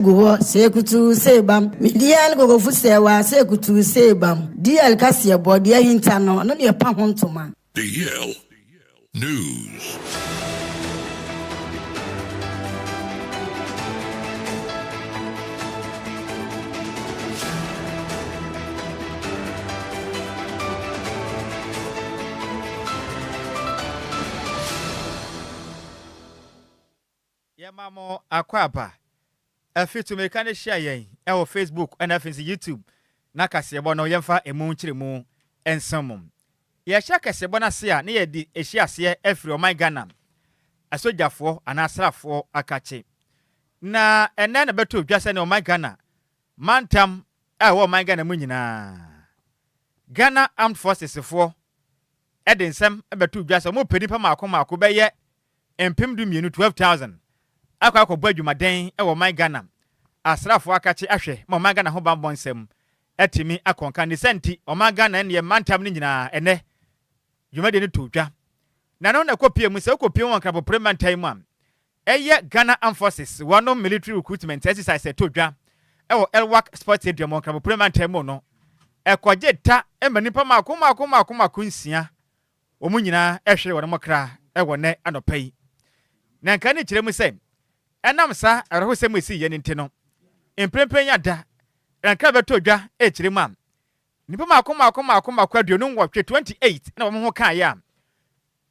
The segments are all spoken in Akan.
Go sekutu sebam midian go fusewa sekutu sebam DL kasia body hintano no ne pa hontoma DL News. Yamamo akwapa afi to make an share yen our Facebook and afinsi YouTube na kasebo no yemfa emu nchiremu ensomum ye sha kasebo na se a na ye di ehia se afri oman Ghana asojafo anasrafo akache na ene na beto dwase ne oman Ghana mantam a wo oman Ghana mu nyina Ghana Armed Forces fo edensem beto dwase mo penipa mako beye empem du mienu 12,000 akwa adwumaden e wo man Ghana asrafo akache ahwe ma man Ghana ho bambon nsem etimi akonka ne senti o man Ghana ne mantam ne nyina ene dwumade ne todwa na no na kopie mu se kopie won krabo parliament time am eye Ghana Armed Forces one military recruitment exercise todwa e wo Elwak Sports Stadium on krabo parliament time no e koje ta e manipa mako nsia o mu nyina ehwe wo no mokra e wo ne anopai na nka ne kire mu se enam sa arho se mu si ye nti no emprempenya da nka beto dwa e kire mu am nipa mako aduonu nwotwe 28 na wo ho kan ya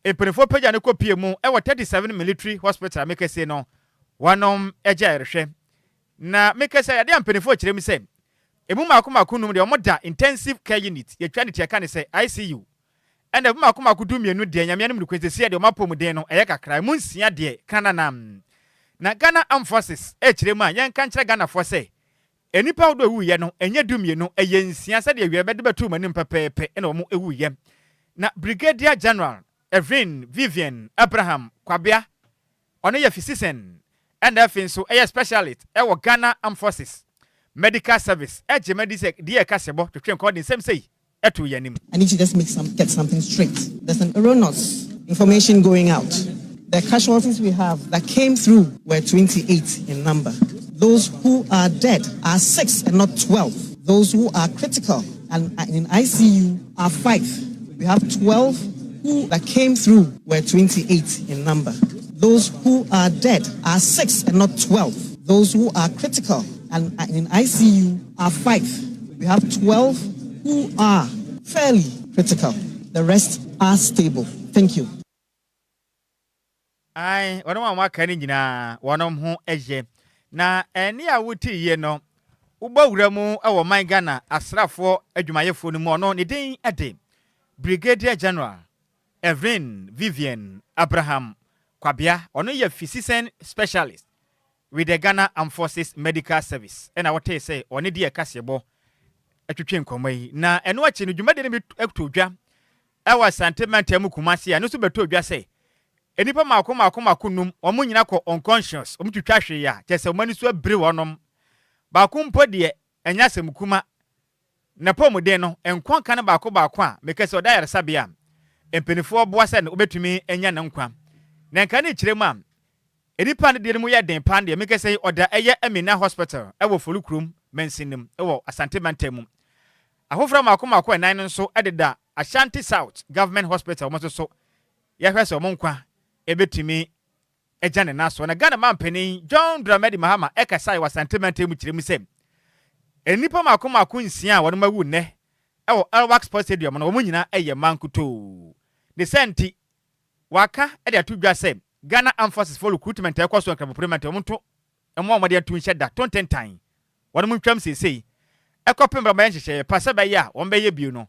emprefo pagya ne kopie mu e wo 37 military hospital mekese no wanom eja erhwe na mekese ya de emprefo kire mu se emu mako num de omoda intensive care unit ye twa ne tie ka ne se ICU and emu mako du mienu de nyame ne mrukwese de omapom den no eye kakra mu nsia de kananam na Ghana Armed Forces e kire mu a yen kan kire Ghana for say enipa wo do ewuye no enye dumienu eye nsia se de awie bede betu manim pepepe na omo ewuye na Brigadier General Vivian Abraham Kwabia ono ye physician and afinso eye specialist e wo Ghana Armed Forces Medical Service e je medicine de kasebo to twen call the same say etu yanim. I need to just get something straight. There's an erroneous information going out. The casualties we have that came through were 28 in number. Those who are dead are 6 and not 12. Those who are critical and in ICU are 5. We have 12 who that came through were 28 in number. Those who are dead are 6 and not 12. Those who are critical and in ICU are 5. We have 12 who are fairly critical. The rest are stable. Thank you. Ai wono wa ka ni nyina wonom ho eje na eni a wuti ye no ubawura mu e wo man Ghana asrafo adwumayefo no mu ono ne din ade Brigadier General Vivian Abraham Kwabia ono ye physician specialist with the Ghana Armed Forces Medical Service and I would say oni die kasebo atwetwe nkomai na eno achi no dwumade ne etodwa e wa sentiment am kumase ya no so betodwa say enipa mako num omo nyina ko unconscious omo twitwa hwe ya kese omani so abre wonom ba ko mpo de enya semkuma na pomuden no enkwan kan ba ko a mekese oda yaresabia empenifo boase ne obetumi enya ne nkwa na nka ne kiremu am enipa ne de mu ye den pan de mekese oda eye Amina Hospital e wo Folukrum mensinim e wo Asante Mantam ahofra mako enan nso ededa Ashanti South Government Hospital mo so ye hwese omo nkwa ebetimi ejane naso na Ghana mampeni John Dramedi Mahama ekasai wa sentiment mu kiremu sem enipa mako nsia wono mawu ne ewo Elwak Sports Stadium no wo nyina eye mankuto de senti waka e de atudwa sem Ghana Armed Forces for recruitment ekoso nkrabo parliament omonto emo amade atu nhyeda 20 tan wono mu twam sesei ekopembra ma yenhyehyɛ pasa ba ya wo mbeye bio no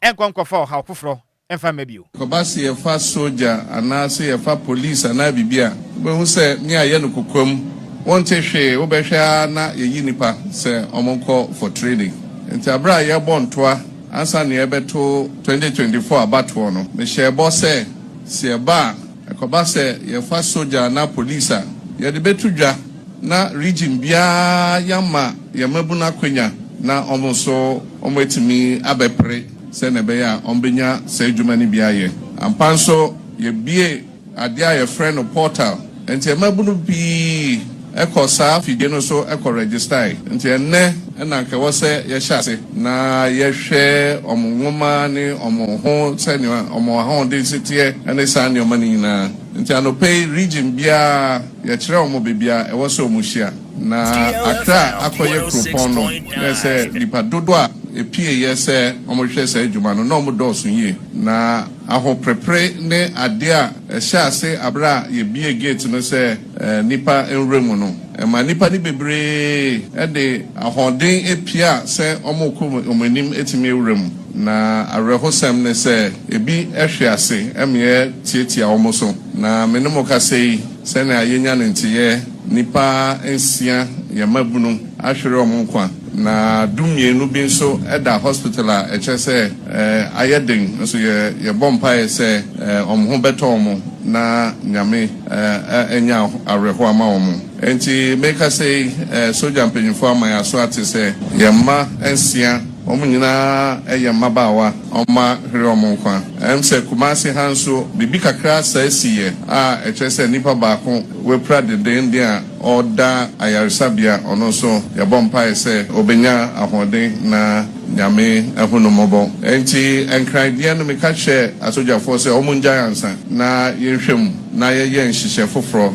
enkonkɔfa o ha foforo emfa mabio kobasi ye fa soldier anase ye fa police ana bibia be hu se ni aye no kokwam wonte hwe wo behwa na ye yi nipa se omonko for training enti abra ye bontoa ansa ne ye beto 2024 abato no me hye bo se se ba kobasi ye fa soldier na police ye de betudwa na region bia yama ye mabuna kwanya na omonso omwetimi abepre se nebe ya ombenya se dwumani biaye ampanso ye bie ade aye friend portal enti emabunu bi ɛkɔ saa fidie no so ɛkɔ register nti ɛnɛ ɛna nka wɔ sɛ yɛhyɛ ase na yɛhwɛ ɔmo nwoma ne ɔmo ho sɛnea ɔmo ahoɔden siteɛ ɛne saa nneɛma no nyinaa nti anɔpɛ region biara yɛkyerɛ ɔmo bebia ɛwɔ sɛ ɔmo hyia na Accra akɔyɛ kuropɔn no sɛ nipa dodo a epie yɛ sɛ ɔmo hwɛ sɛ adwuma no na ɔmo dɔɔso yie na ahoprepre ne ade a ɛhyɛ ase abra yɛbie gate no sɛ nipa nwura mu no ɛma nipa ne bebree ɛde ahoɔden epia sɛ ɔmo kɔ ɔmo anim etimi nwura mu na awerɛhosɛm ne sɛ ebi ɛhwɛ ase ɛmeɛ tietia ɔmo so na me ne mo kasa yi sɛnea yɛnya ne nteyɛ nipa nsia yɛmabunu ahwere ɔmo nkwa na dumienu bi nso ɛda hospital a ɛkyɛ sɛ ayɛ den nso yɛbɔ mpaeɛ sɛ ɔmo ho bɛtɔ ɔmo na nyame ɛnya awerɛho ama ɔmo enti meka sɛ soja mpanyinfoɔ ama yɛ aso ate sɛ yɛmma nsia ɔmo nyinaa ɛyɛ mmabaawa ɔma hwere ɔmo nkwa sɛ Kumasi ha nso bibi kakra saa siyɛ a ɛkyɛ sɛ nipa baako wepra dedenden a ɔda ayaresabea ɔno nso yɛbɔ mpaeɛ sɛ obenya ahoɔden na nyame ɛhonomɔbɔ enti ɛnkradeɛ no meka kyerɛ asogyafoɔ sɛ ɔmo ngyae ansa na yɛnhwɛ mu na yɛyɛ nhyehyɛ foforɔ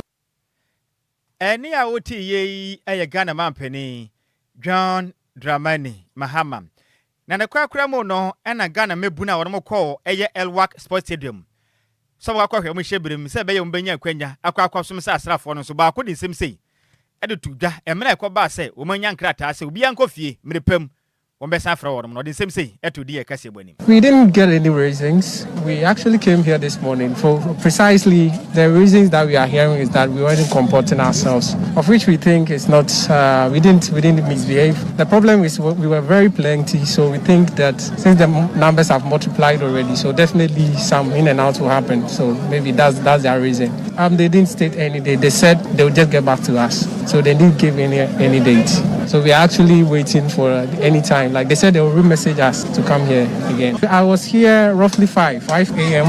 ɛne a wote yei ɛyɛ Ghana mampani John Dramani Mahama na ne kwakura mu no ɛna Ghana mebuna wɔn mo kɔ ɛyɛ Elwak Sports Stadium so wakɔhwɛ mo hyɛbrem sɛ bɛyɛ mo benya kwanya akɔ som sɛ asrafoɔ no so baako de nsɛm sei ɛde to dwa ɛmra ɛkɔ ba sɛ wo manya nkrataa sɛ obi ankɔ fie mmerepam wɔn bɛsan afra wɔn no de nsɛm sei ɛto di ɛkɛse bɔnim. We didn't get any reasons. We actually came here this morning for precisely the reasons that we are hearing is that we weren't comporting ourselves, of which we think is not. We didn't misbehave. The problem is we were very plenty, so we think that since the numbers have multiplied already, so definitely some in and out will happen. So maybe that's their reason. They didn't state any date. They said they would just get back to us, so they didn't give any date. So we are actually waiting for any time. Like they said, they will re-message us to come here again. I was here roughly 5 a.m.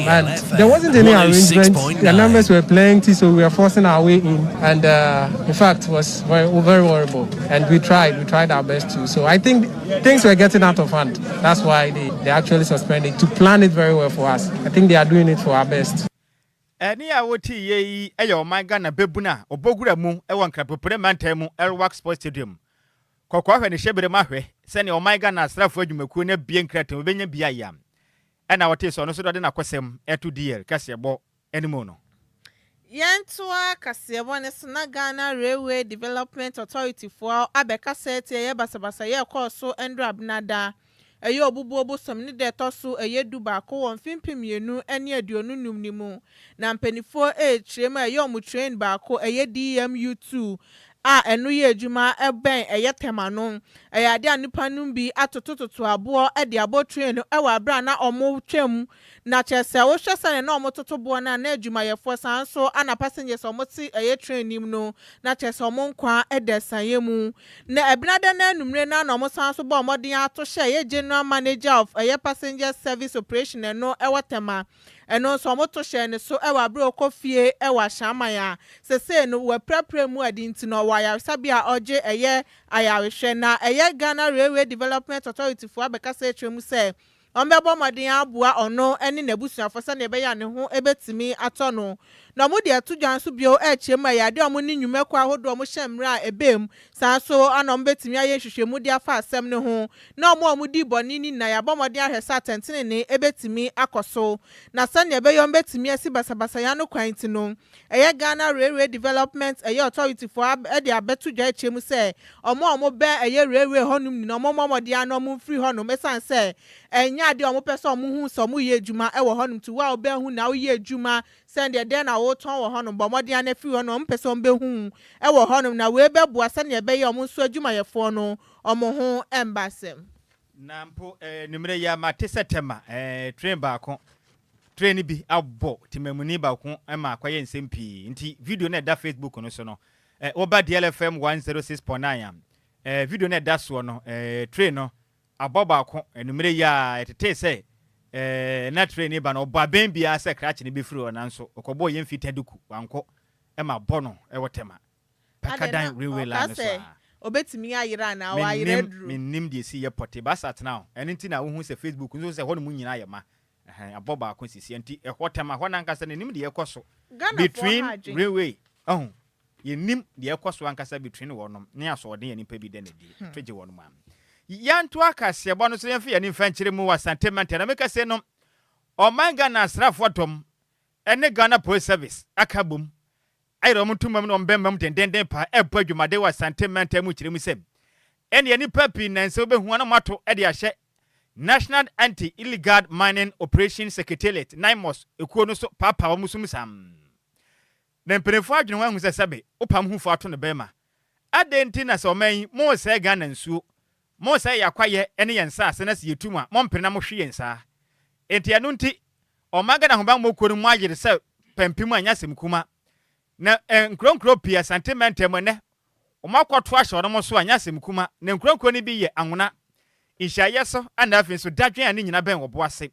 and there wasn't any arrangement. The numbers were plenty, so we were forcing our way in. And in fact, it was very, very horrible. And we tried our best too. So I think things were getting out of hand. That's why they actually suspended to plan it very well for us. I think they are doing it for our best. Ɛne a wote yei ɛyɛ ɔman Ghana bebuna obogura mu ɛwɔ nkrapopere mantam mu Elwak Sports Stadium kɔkɔ hwɛ ne hyɛbrem ahwɛ sɛne ɔman Ghana asrafo adwumakuo na bie nkratam obenya bia yam ɛna wote so no so dɔde na kɔsɛm ɛto DL kasɛbɔ ɛnemu no Yentua kasɛbɔ ne sna Ghana Railway Development Authority for abeka sɛte ɛyɛ basabasa yɛ kɔ so Andrew Abnada ɛyɛ obubuobo som ne de toso ɛyɛ duba ko won fimpimienu ɛne aduonu numnimu na mpanifo kyerem ɛyɛ omu train ba ko ɛyɛ DMU2 a ɛno yɛ adwuma ɛbɛn ɛyɛ tema no ɛyɛ ade anipa num bi atotototo abo ɛde abo train no ɛwɔ abra na ɔmo twam na kyerɛsɛ wo hwɛ sɛ na ɔmo totobo na adwuma yɛfo san so ana passengers ɔmo ti ɛyɛ train nim no na kyerɛsɛ ɔmo nkwa ɛde sanye mu na ɛbinada na numre na ɔmo san so bɔ ɔmo den ato hyɛ ɛyɛ general manager of ɛyɛ passenger service operation ɛno ɛwɔ tema ɛno so ɔmo to hyɛ ne so ɛwɔ abra okofie ɛwɔ ahyamaya sese no wɔ prepare mu adi nti no wɔ ayaresabea ɔgye ɛyɛ ayarehwɛ na ɛyɛ Ghana Railway Development Authority for abɛkasa etwem sɛ ɔmbɛbɔ mɔden aboa ɔno ɛne n'abusuafo sɛ ne ɛbɛyɛ ne ho ɛbɛtumi atɔ no na ɔmo de ato dwan so bio ɛkyerem ɛyɛ ade ɔmo ne nnwumako ahodoɔ ɔmo hyɛ mmerɛ a ɛbɛm saa so ana ɔmo bɛtumi ayɛ nhwehwɛmu de afa asɛm ne ho na ɔmo di bɔne ni na yɛabɔ mɔden ahwɛ sɛ atɛntene ne ɛbɛtumi akɔ so na sɛnea ɛbɛyɛ ɔmo bɛtumi asi basabasa ya no kwan ti no ɛyɛ Ghana Railway Development ɛyɛ authority for ɛde abɛto dwa ɛkyerem sɛ ɔmo bɛ ɛyɛ railway hɔnom ni na ɔmo mɔden ano ɔmo mfiri hɔnom ɛsan sɛ ɛnya ade ɔmo pɛ sɛ ɔmo hu sɛ ɔmo yɛ adwuma ɛwɔ hɔnom to wa ɔbɛhu na ɔyɛ adwuma sɛndeɛ dɛn na wɔtɔn wɔ hɔnom bɔ mɔden na firi hɔnom ɔmo pɛ sɛ ɔmo bɛhu ɛwɔ hɔnom na wei bɛboa sɛnea ɛbɛyɛ ɔmo nso adwumayɛfoɔ no ɔmo ho ɛmbasɛm na mpo numere ya mate setema train baako train bi abɔ timamuni baako ma akɔyɛ nsɛm pii nti video na da Facebook no so no oba DLFM 106.9 video na da so no train no abɔ baako numere ya etete sɛ na train ba no ba ben bia sɛ krakye ne befiri ona nso okɔbɔ yɛm fitaduku wanko ma bɔ no ɛwɔ tema Pakadan railway line so obetimi ayira na wa ayira dru menim de si ye pote basat now enti na wo hu se Facebook nso se ho no munyina ye ma aboba akonsisi enti ehotema ho na nkasa nim de ye koso between railway ye nim de ye koso ankasa between wonom ne asode ye nipa bi de na di tweje wonom am yanto akase bo no so ye mfa ye ni mfa nkire mu wa sentiment na meka se no omanga na asrafo tom ene Ghana Police Service akabum ayro mutumam no mbemmam dendenden pa ebo adwumade wa sentiment mu kire mu sem ene ni papi na nse obehu na mato e de ahye National Anti-Illegal Mining Operation Secretariat NIMOS ekuo no so papa wa musum sam na mpenefo adwene ho ahuse sebe opam hufo ato ne bema adenti na so man mo se Ghana nsuo mo se yakwaye ene yensa ase na se yetum a mo mpena mo hwe yensa enti anu nti omaga na hoban mo koru mu agire se pempim anya semkuma na nkronkro pia sentiment emone omakwato ahye no so anya semkuma na nkronkro ni bi ye anwona Ishayeso and afin so dadwen ani nyina ben wobo ase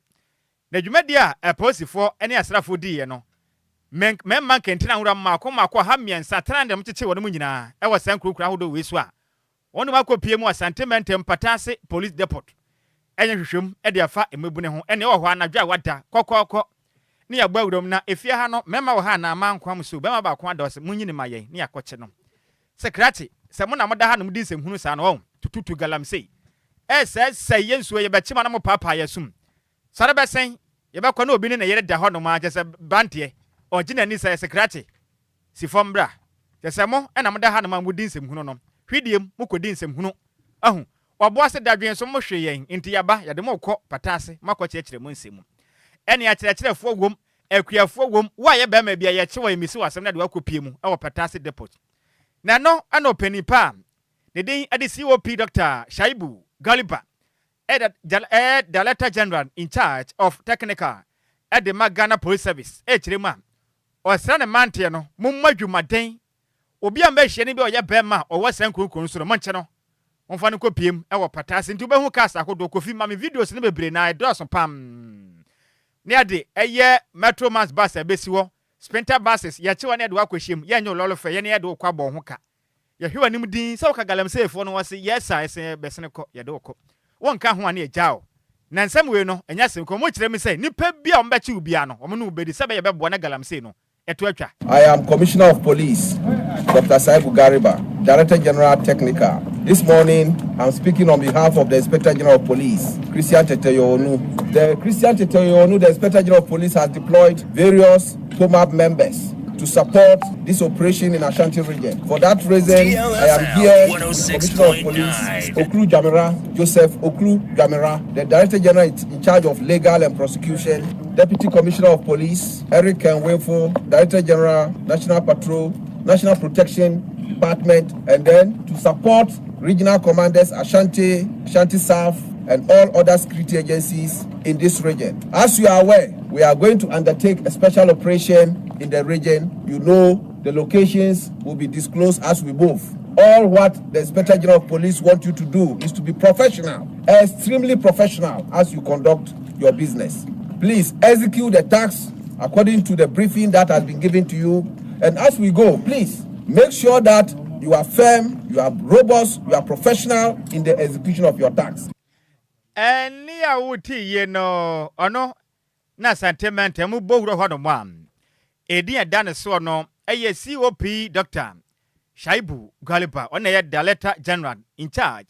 na dwumadi a posifo ene asrafo di ye no memma kentina hura mako ha miensa trande mcheche wono mu nyina e wo san kurukura hodo we so a wono makopie mu sentiment empatase police depot enye hwehwem e de afa emebune ho ene wo ho anadwa wada kokoko ne ya gbawurom na efie ha no memma wo ha na amankwam so bema ba kwa dose munyini maye ne yakoche no sekrati se mo na moda ha no mudi nsehunu sa no wo tututu galamsey say yensuo ye bechima na mo papa yesum sare besen ye bekọ na obi ne yere da ho no ma je se bante ogina ni say sekrati si fombra je se mo na mo da ha no ma mudi nsem hunu no hwidiem mo kodi nsem hunu ahu obo ase dadwen so mo hwe yen nti yaba ye de mo kọ patase makọ chekire mo nsem ene ya kirekirefo wom akuafo wom wa ye ba ma bia ye chewa emisi wasem na de wakopie mu e wo patase depot na no ana opanipa ne den ade COP Dr. Shaibu Galiba, Director General in charge of technical at the Ghana Police Service. Chirima, or Sana Mantiano, Mummajumaden, Obia Mesh, or Yabema, or West Uncle Consul Manchano, on Fanucopium, our patas into Bahukasa, who do coffee mammy videos in the brain, I draw some pam. Near the a year Metro Mass bus a Bessiwo, Spenta buses, Yachuan Edwakishim, Yanyo Lolo for Yanny Edo Quabo Hoka. Ya hiwa ni mudin sa waka galamsey fo no wase yes I say besene ko ya de woko won ka ho ane agyawo na nsem we no enya sem ko mo kire me say nipa bia o mbechi ubia no o mo no ubedi se be ye bebo na galamsey no eto atwa. I am Commissioner of Police Dr. Saibu Gariba, Director General Technical. This morning I'm speaking on behalf of the Inspector General of Police, Christian Teteyonu. The Christian Teteyonu, the Inspector General of Police, has deployed various POMAB members to support this operation in Ashanti region. For that reason, DLFM, I am here with the Commissioner of Police, Oklu Jamira, Joseph Oklu Jamira, the Director General in charge of Legal and Prosecution, Deputy Commissioner of Police, Eric Kenwefo, Director General, National Patrol, National Protection Department, and then to support regional commanders, Ashanti South, and all other security agencies in this region. As you are aware, we are going to undertake a special operation in the region. You know, the locations will be disclosed as we move. All what the Inspector General of Police want you to do is to be professional, extremely professional as you conduct your business. Please execute the tasks according to the briefing that has been given to you. And as we go, please make sure that you are firm, you are robust, you are professional in the execution of your tasks. Eni awuti ye no ono na sentiment mu bowro ho no mam edi adane so no eye COP Dr. Shaibu Galiba ona ye Director General in charge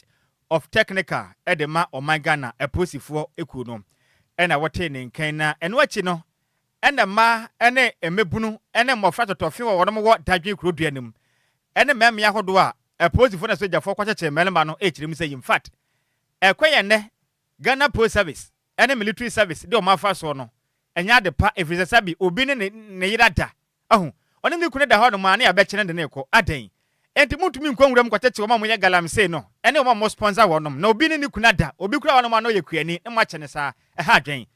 of technical edema Ghana eposifo eku no ena wote ne nkan na eno achi no ena ma ene emebunu ene mofra totofe wo no wo dadwen kuroduanim ene mem ya hodo a eposifo na sojafo kwacheche melema no echirim say in fact ekwaye ne Ghana Police Service and military service de o mafa so no enya de pa efise sabi obi ne yirada ahu oni mi kune da ho no ma na ya be kire de ne ko adan enti mutumi nkwanwura m kwacheche wo ma mo ye galamsey no ene wo ma sponsor wonom na obi ne kuna da obi kura wonom ma no ye kuani e ma chene sa ha adwen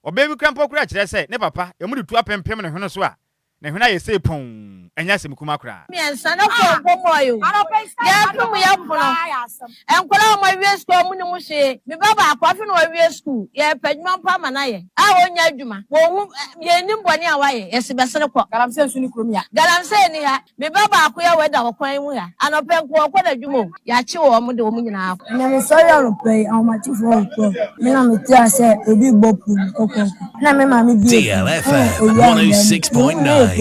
obi bi krampo kura kire se ne papa ye mu de tu apempem ne hweno so a na hwena ye say pon anya sem kuma kra me ansa na ko bomoyo ya tum ya pono enkola mo wie school mu ni mu hye me baba akwafe no wie school ye padwuma pa manaye a wonya adwuma wo ye nim bone a waye ye sebesere ko galamse nsu ni krom ya galamse ni ha me baba akoya weda wo kwan mu ya anope ko ko da dwuma ya chi wo mu de wo mu nyina na me so ya rope a ma chi fo ko me na me tia se obi bopu okon na me ma me bi DLFM 106.9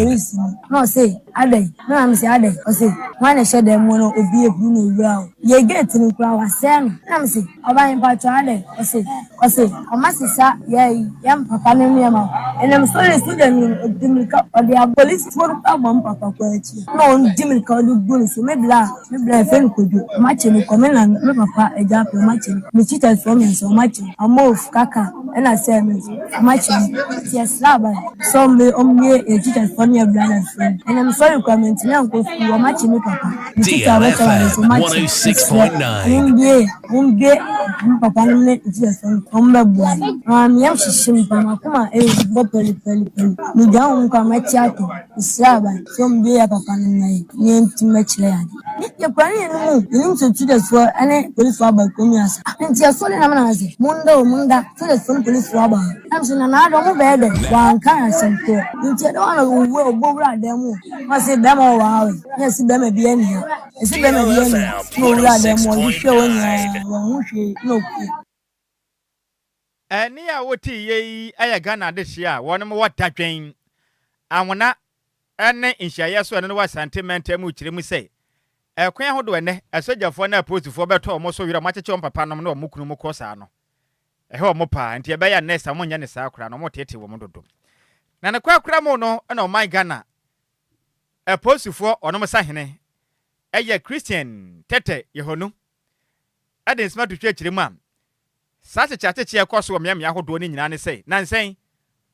no say adai na me say adai o say wan e shede mu no obi ebu no wura ye gate ni kura wa se no na me say oba yin pa to adai o say o ma sisa ye yam papa ne mi ma ene me so le student ni dimika o de police for pa mo papa ko echi no dimika o du gun so me bla fe ko du ma che ni ko me na me papa eja pe ma che me chita so me so ma che amof kaka ena se me ma che ti slaba so me omye e chita so me bla na friend ene me so requirement na ko fu ma che me papa me chita wa so ma che 106.9 umbe papa ne chita so ombe bo me yam shishim pa ma kuma e bo peli mi ga un ka ma chiato slaba so me ya papa ne ni enti ma chile ya ye kwani no so to the for ane police for ba komi asa enti so le na na ase munda to the for police for ba am so na do mo be de wan kan asento enti do na wo obowra dem mo se be mo wa we yes be ma bi ani esi be ma bi ani no wura dem mo hwe wonya wo hwe no ku eni a woti ye aya Ghana de hia wono mo watadwen awona ene nhia so ene no wa sentiment mu kire mu sei ekwan hodo ene asojafo na postfo beto mo so wira macheche papa nom na omukunu mu kosa no ehe omo pa nti ebe ya next amonya ne saa kura no mo tete wo mo dodo na ne kwa kura mo no na o my Ghana postfo ono mo sahene eye Christian tete yehonu ade smart to chekire mu am sa cheche ekoso o miamia hodo ni nyina ne sei nansen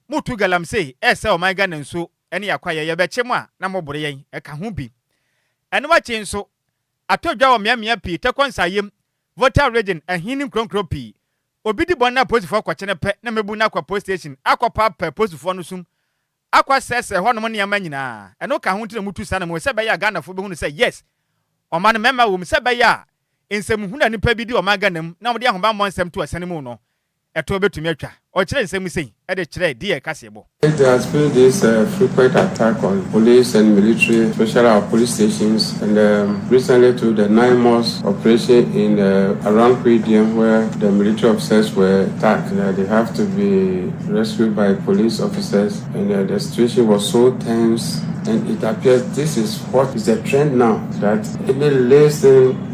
mutu galam sei ese o my Ghana nso ene yakwa ye beche mu a na mo bore yen eka ho bi ene wachi nso atodwa wo miamia pi tekonsayem voter region ahini kronkro pi obi di bona postfo kwachene pe na mebu na kwa post station akwa pa postfo no sum akwa sese ho no ne amanyina ene ka ho ntire mutu sana mo se be ya Ghana fo be hu say yes o man memma wo se be ya ensem hu na nipa bi di o maganam na mo de ahoba mo nsem to asane mu no eto betumi atwa o kire nsem sei e de kire die kasebo. There has been this frequent attack on police and military, especially our police stations, and recently to the 9 months operation in around Pedium where the military officers were attacked. They have to be rescued by police officers, and the situation was so tense. And it appears this is what is the trend now, that any less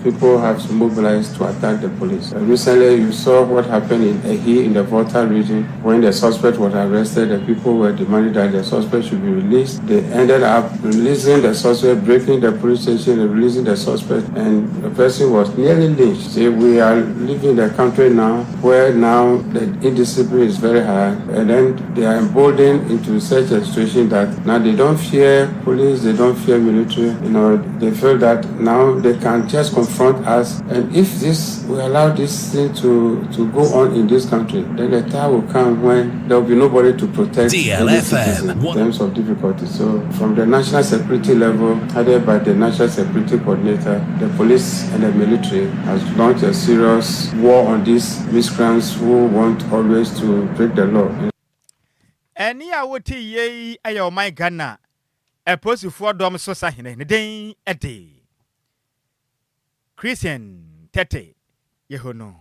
people have mobilized to attack the police. Recently, you saw what happened in Ehi in the Volta region when the suspect was arrested. The people were demanding that the suspect should be released. They ended up releasing the suspect, breaking the police station, and releasing the suspect, and the person was nearly lynched. See, we are living in a country now where now the indiscipline is very high, and then they are emboldened into such a situation that now they don't fear police, they don't fear military. They feel that now they can just confront us, and if we allow this thing to go on in this country, then the time will come when there will be nobody to protect DLFM in terms of difficulty. So from the national security level, headed by the national security coordinator, the police and the military has launched a serious war on these miscreants who want always to break the law. Eni a woti ye ayo my Ghana postfo dom so sahene ne den ede Christian tete yehono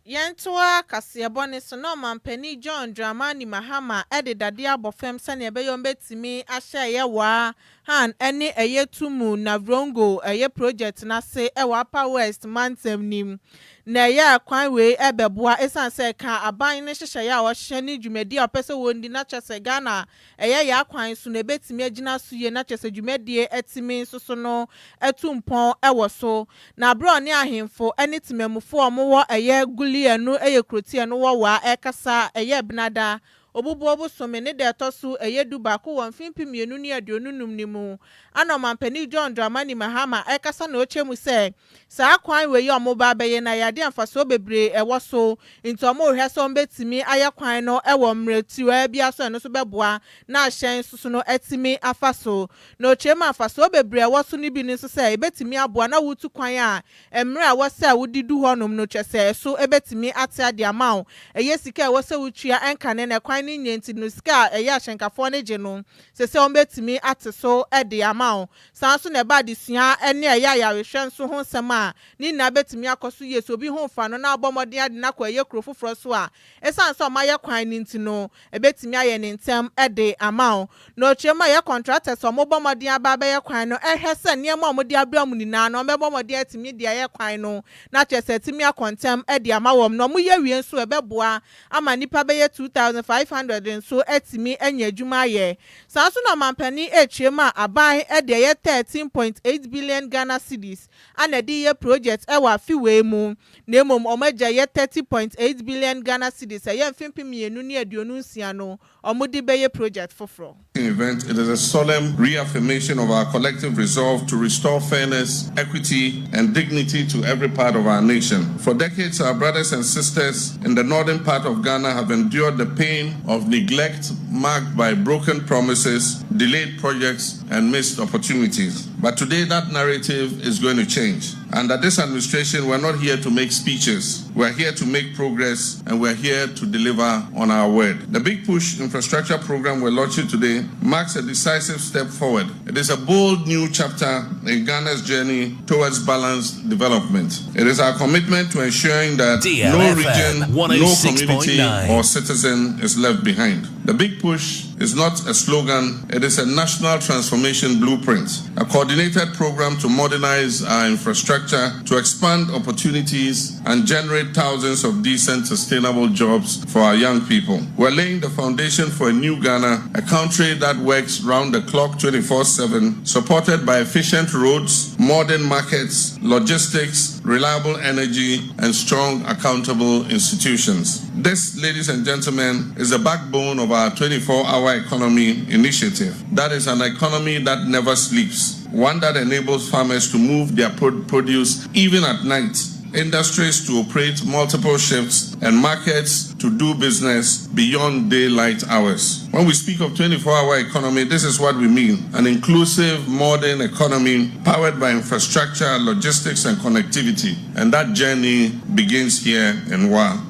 Yentoa kasebone so no mampani John Dramani Mahama edidade abofem sane ebeyo betimi ahye yewa han ene eyetumu na vrongo eye project na se ewa Upper West mantem nim na ya kwan we ebeboa esanse ka aban ne hyehye ya wo hye ne dwumadi opese wondi na chese Ghana eye ya kwan so na betimi agina so ye na chese dwumadi etimi soso no etumpon ewo so na bro ne ahemfo ene timamufo omo wo eye guli enu eye krotie no wo wa ekasa eye benada obubuobu some ne de tosu eyedu baako won fimpi mienu ne aduonunum ni mu ana mampani John Dramani Mahama ekasa na ochemu se saa kwan we ye omoba beye na yade amfaso bebre ewo so ntomo ohwe so mbetimi aye kwan no ewo mretiwa bia so eno so beboa na ahyen susu no etimi afaso na ochemu afaso bebre ewo so ni bi ni so se ebetimi aboa na wutu kwan a emre a wo se wudidu honom no chese so ebetimi ate ade amaw eye sika ewo se wutua enkane na kwan ni nyenti no sika eye ahyenkafo ne je no se ombetimi ate so ede amaw sanso na ba disua ene eye ayarehwe so ho sema ni na betimi akoso yeso obi ho fa no na abomode ade na kwa eye krofoforo so a esanso ma ye kwan ni ntino ebetimi aye ne ntem ede amaw na ochema ye contractors omobomode aba ba ye kwan no ehwese niam omode abram ni na no mebomode atimi de ye kwan no na chese timi akontem ede amawom no mo ye wie nso ebeboa ama nipa be ye 2500 nso atimi anya adwuma ye sanso na mampani echiema aban ede ye 13.8 billion Ghana cedis ana di ye project ewa fiwe mu na emom omaja ye 30.8 billion Ghana cedis ye mfimpi mienu ne aduonu nsia no omudi be ye project foforo. Event, it is a solemn reaffirmation of our collective resolve to restore fairness, equity, and dignity to every part of our nation. For decades, our brothers and sisters in the northern part of Ghana have endured the pain of neglect marked by broken promises, delayed projects, and missed opportunities. But today, that narrative is going to change. Under this administration, we're not here to make speeches. We're here to make progress, and we're here to deliver on our word. The Big Push infrastructure program we're launching today marks a decisive step forward. It is a bold new chapter in Ghana's journey towards balanced development. It is our commitment to ensuring that no region, no community, or citizen is left behind. The Big Push is not a slogan, it is a national transformation blueprint, a coordinated program to modernize our infrastructure, to expand opportunities, and generate thousands of decent, sustainable jobs for our young people. We're laying the foundation for a new Ghana, a country that works round the clock 24/7, supported by efficient roads, modern markets, logistics, reliable energy, and strong, accountable institutions. This, ladies and gentlemen, is the backbone of our 24-hour economy initiative. That is an economy that never sleeps, one that enables farmers to move their produce even at night, industries to operate multiple shifts, and markets to do business beyond daylight hours. When we speak of 24-hour economy, this is what we mean: an inclusive, modern economy powered by infrastructure, logistics, and connectivity. And that journey begins here in Wa.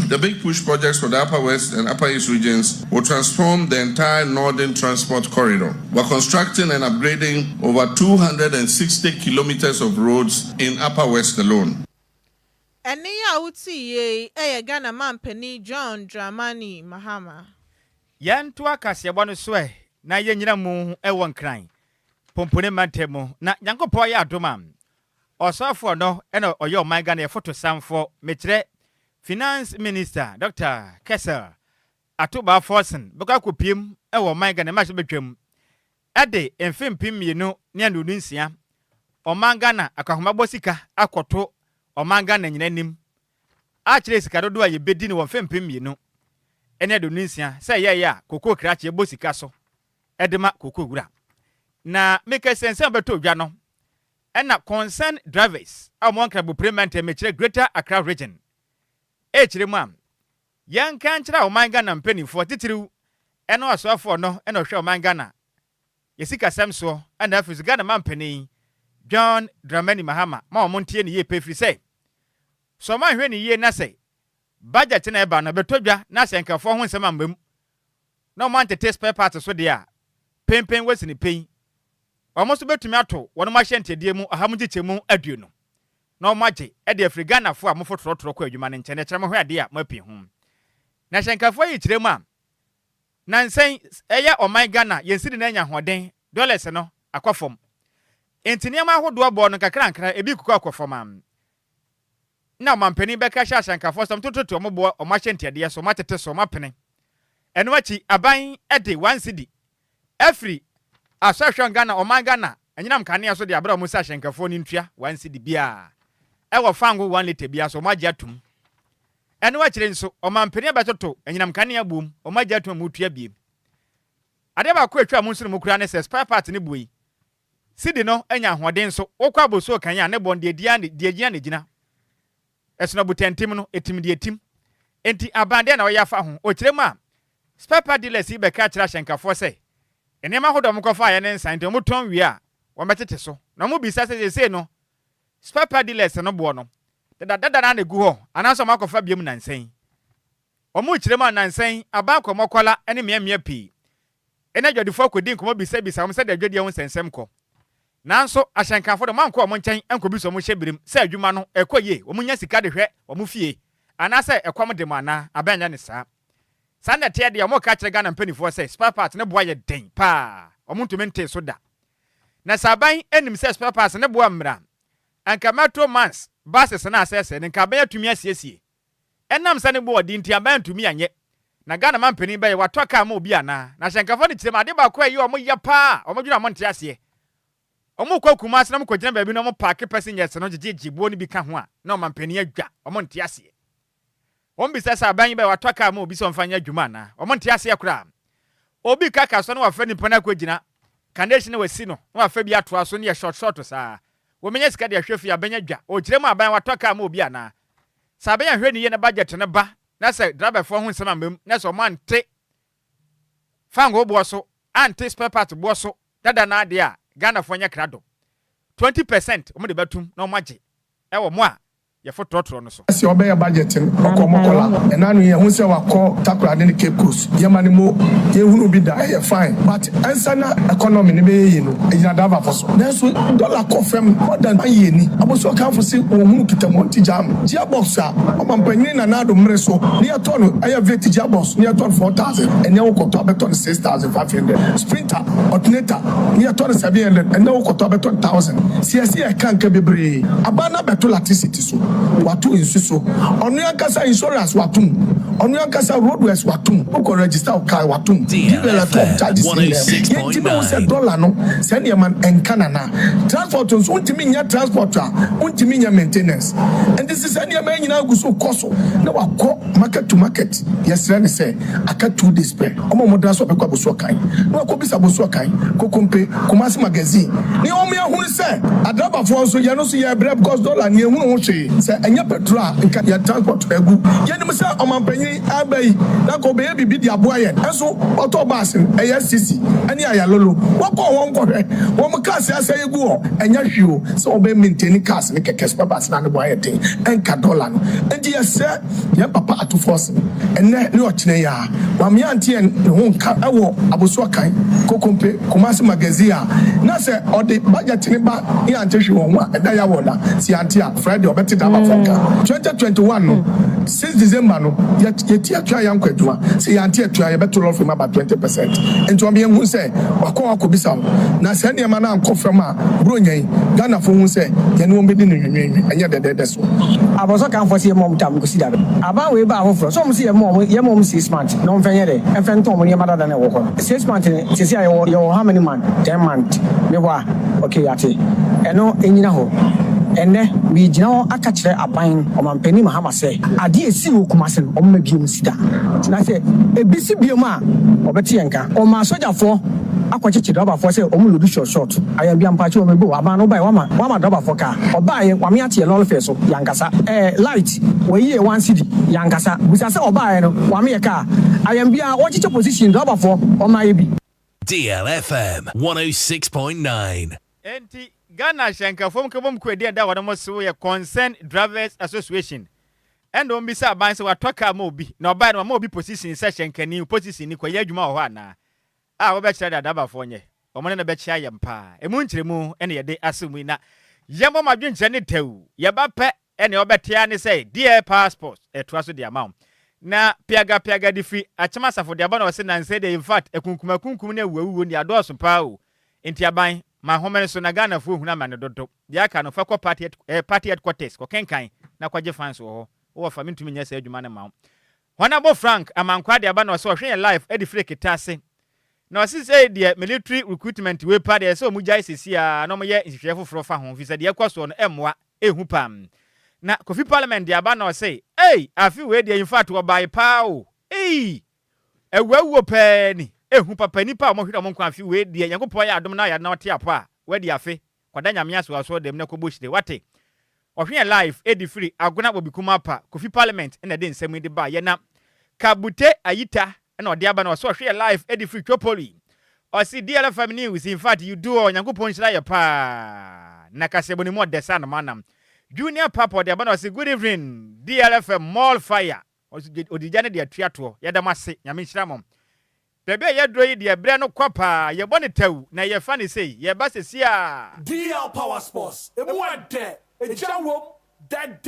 The Big Push projects for the Upper West and Upper East regions will transform the entire northern transport corridor. We're constructing and upgrading over 260 kilometers of roads in Upper West alone. Eni ya uti ye Ghana mampani John Dramani Mahama. Yantua Kasiabo no swe na ye nyina mu ewo nkran. Pompone mantemo na Nyankopɔ ya adoma. Osafo no ena oyo man Ghana ye photo samfo metre Finance Minister Dr. Kessel Atuba Forsen beka kopiem ewo man Ghana ma betwam. Ade emfempim mienu ne anunu nsia. Oman Ghana akahoma sika akoto oman Ghana nyinanim. A kire sika dodo aye bedi ne wo fempim mienu. Ene anunu nsia se ye ya koko krache bosika so. Edema koko gura. Na make sense abeto dwa no. Ena concern drivers among krabu parliament mechire Greater Accra region. Chiremam yan kan kira o man Ghana mpanifo titiriw eno asofo no eno hwe o man Ghana yesika samso ana afis Ghana mampani John Dramani Mahama ma o montie ne ye pefri say so man hwe ne ye na say budget na eba na betodwa na senkafo ho nsema mbam no man tete spare parts so de a pempen wasini pen almost betumi ato wono ma hyentedie mu ahamugyichemu aduonu no maje e de Afri Ghana fo a mo fotorotoro kwa adwuma ne nche ne kyerema hwe ade a mapi ho na hyenkafo yi kyeremu a nansen eya oman Ghana yensiri na anya hoden dollars no akwafom entiniam ahodo abo no kakrankra ebi kuku akwafom am na mampani beka hya hyenkafo som tototo ombo o mahyentede so matete so mapene eno achi aban e de 1 cedi Afri asahwe Ghana oman Ghana anyinam kane so de abra mo sa hyenkafo ni ntua 1 cedi bia ewo fango 1 liter bia so maji atum ene wa kire nso omampani abetoto enyinam kanea bom omagya ato amutua biem ade ba ko atwa mu nso no mukura ne se spare part ne buyi sidi no enya hoden nso wokwa boso kan ya ne bon de dia ne gina esono butentim no etim de etim enti abande na oya fa ho o kire mu a spare part dealers be ka kira hyenkafo se enema hodo mkofa ya ne nsan de muton wi a wo metete so na mu bisa se no spare part dealers no bo no dada na gu ho anaso makofa biem nansan omu kire mu nansan aba komokola ene miamia pi ene dwadifo akodi nkomo bisa wo se de dwade ho sensem ko nanso ahyenkafo de manko omo nkyɛn enkobiso mo hyebirim sɛ adwuma no ekoye omu nya sika de hwɛ omu fie anase ekwam de mana abanya ne saa na te de omo ka kyerɛ Ghana mpanifo sɛ spare part ne boa ye den pa omu ntumi nte so da na saban enim sɛ spare part ne boa mmra anka metro mans bases na asese ne nka banya tumi asiesie enam sɛ ne boa di nti abanya tumi anye na Ghana mampani bɛyɛ watoka ma obi ana na hyenkafo ne kyerɛ ma de ba ko ayi omo ya pa omo dwuna mo nte ase omo kwa kuma asena mo kogina baabi na omo park passengers no gyeje bo ni bi ka ho a na omampani adwa omo nte ase omo bisa sa aban bɛyɛ watoka ma obi so mfanya adwuma na omo nte ase akura obi kaka so no wafa ni pana kogina condition wasi no na wafa bi atoa so ne yɛ short saa wo menya sika de ahwefi abanya dwa o kyerɛ mu aban watoka ma obi ana sa abanya hwe ni ye na budget ne ba na sɛ driver fo ho nsema mbem na sɛ omo ante fango bo so ante spare part bo so dada na ade a Ghana fo nya krado 20% omo de batum na omo agye e wo mo a ye fo trotro no so se obey budget okomokola enanu ye hu se wakọ takura ne Cape Coast ye mani mo ye hunu bi da ye fine but ensana economy ne be ye no ejina dava for so na so dollar confirm more than ye ni aboso kan fo se ohunu kitamo tijam gia box a omampanyini na nado mre so ne ato no aya vet gia box ne ato 4000 ene wo koto abeto 6500 sprinter alternator ne ato 700 ene wo koto abeto 1000 CSC kan ka bebre abana beto laticity so watu insuso onu yankasa insurance watum onu yankasa roadways watum uko register ukai watum DLFM charges yentime wo se dollar no se ne man enkana na transport so untimi nya transporter untimi nya maintenance and this is any man nyina guso koso na wakọ market to market yesre ne se aka 2 days pe omo modra so bekwa boso kan na wakọ bisa boso kan kokompe Kumasi magazine ni omo ya hunu se adraba fo so ye no so ye breb because dollar ni ehunu ho hwe se anya petrol nka ya transport egu ye nim se omampanyi abai na ko be bibi di aboa ye enso auto bus ASCC ani ayalolo wakọ won ko hwe won cars asa egu ho anya hwio se obe maintain cars ne keke spabas na ne boa ye ten enka dollar no enti ye se ye papa ato force enne ne o kine ya wa me antie ne ho nka ewo aboso kan kokompe Kumasi magazine na se ode budget ne ba ye ante hwio ho a eda ya woda si ante a Friday obeti da ba fonka 2021 no 6 December no yeti atwa ya nkwaduma se ya ante atwa ye beto lo from about 20% enti obi hu se wakọ akobisa na se ne ma na nkofem a bronyan Ghana fo hu se ye ne ombedi ne nwenwen enye dedede so aboso kan fo se ye mom tam ko si da aba we ba afofro so mo se ye mom 6 months no mfenye de enfento mo ne ma dada na wo ko 6 months se se ye how many months 10 months me wa okay ate eno enyina ho ene mi gina ho aka kire aban omampani mahama se ade esi wo Kumasi no omma biom sida na se ebisi biom a obeti yenka o ma sojafo akwachichi doba for se omu lodu short aya bia mpachi o mebo aban no bai wama doba for ka oba ye wame ate lol fe so yankasa light we ye 1 city yankasa busa se oba ye no wame ye ka aya bia ochiche position doba for o ma ye bi DLFM 106.9 enti Ghana hyenkafo mkebom kwedi da wada mo so ye Concerned Drivers Association endo mbisa aban se watoka ma obi na oba no ma obi position se hyenkani position ni kwa ye adwuma ho ana a wo be kire da daba fo nye omone na be kire ayem pa emu nkyeremu ene ye de asemu na yembo madwenkyere ne tew ye ba pe ene obetia ne se dear passport eto aso de amount na piaga di free achama safo de abana wose nan say de in fact ekunkum na wuwu ni adoso pa o enti aban ma homene so na Ghana fo huna mane dodo dia ka no fa ko party headquarters ko kenkan na kwaje fans wo wo fa mintumi nya sa adwuma ne ma wana bo Frank amankwa de abana wose ohwe live edi free kitase na wose say de military recruitment we pa de so mu jai sisi a no mo ye nhwehwe foforo fa ho fi sa de kwaso no emwa ehu pam na kofi parliament de abana wose hey afi we dey in fact we buy pao hey ewawo pani ehu papa nipa mo hweda mo kwa afi we dey Nyankopon ya adom na ya na ote apa we dey afi kwada nyame aso dem na koboshide wate ohwe live edi free agona bobikuma pa kofi parliament na dey nsem de ba ye na kabute ayita na ode aba na so ohwe live edi free chopoli o si DLFM news in fact you do Nyankopon shira ya pa na kasebo ni mo de sana manam junior papa de aba na si good evening DLFM mall fire odijane de atuato ye da mase nyame shira mom bebe ye droyi de bre no kwapa ye bone tawu na ye fa ne sei ye ba sesi a DL Power Sports emu ade ejawom dead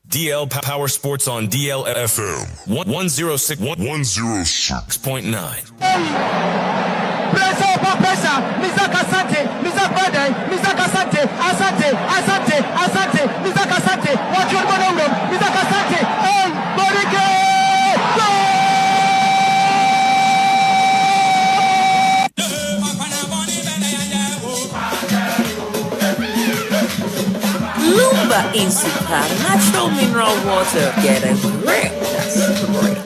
DL Power Sports on DLFM 106.9. Pressure, Mr. Kasante, Mr. Bade, Mr. Kasante, Asante, Mr. Kasante, watch your man, Mr. Kasante, hey, Borike, Lumba in Super natural mineral water. Get a grip. That's great.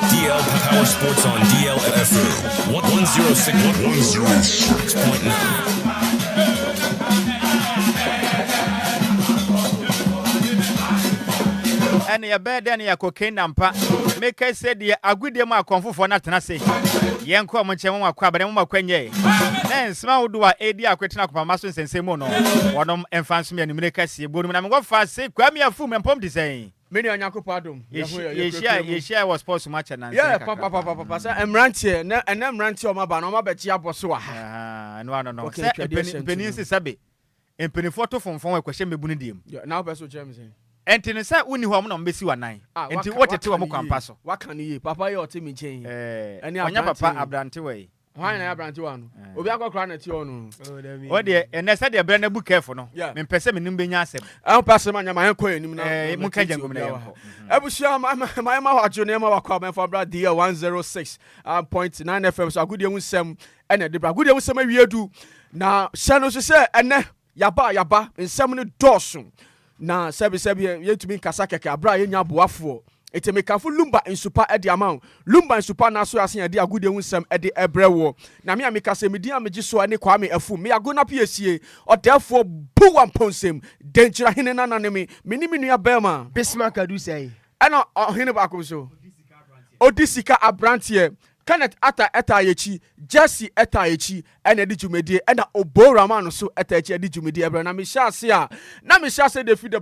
DL Power Sports on DLFM 106.9. and your bed and your cocaine nampa make I said the agudie ma konfo for na tena say yenko mo chemo akwa bare mo kwenye then small do a edi akwetena kopama so nsensemo no wonom emfanso me animire kase bonu na me go fa say Kwame Effum empom de say many Nyankopon adom ye share was sports match na yeah papa say emrantie na emrantie o maba na o mabechi aboso wa no say penin se sabe empeni photo fonfon we kwehye mebunu diem na obeso chem say enti no say uni ho mo no mbesi wanan enti wotete wo mo kwampa so waka ni ye papa ye otimi chen eni anya papa abrante we hwan na abrante wa no obi akokra na ti onu o de enese de bre na bu careful no me pese me nimbe nya asem an pase ma nya ma hen enim na mu ka jangum na yempo abusia ma wa adwo ne ma wa kwa ben for bra dia 106.9 FM so agudie hu sem ene de bra agudie hu sem awiedu na hye no so se ene yaba nsem no doso na sebi yetumi kasa keke abra yenya boafo etemekafo Lumba insupa edi amount Lumba insupa na so asen edi agudie hu sem edi ebrewo na me ameka se medi amegi so ani Kwame Effum me agona piesie odefo buwan ponsem denjira hene nanane me nua bema Bismark Adusei ana hene ba ko so odisika abrantie Kenneth eta yechi Jesse eta yechi ene di jumedie ena oborama no so eta yechi di jumedie ebra na me sha se de fi the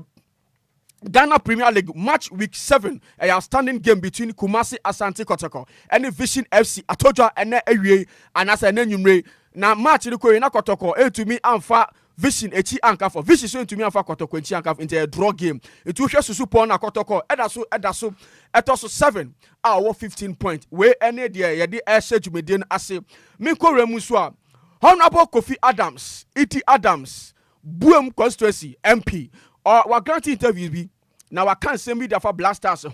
Ghana Premier League match week 7 a outstanding game between Kumasi Asante Kotoko and Vision FC Adjoa ene ewie anasa ene nwumre na match ni ko na Kotoko etumi amfa Vision echi anka for Vision so etumi amfa Kotoko echi anka into a draw game etu hwe susu pon na Kotoko eda so etoso 7 our 15 point we ene de ye de ehye jumedie ase me ko remu so a Honorable Kofi Adams Adams Buem constituency MP wa grant interviews bi na wa kan sem bi da for Blasters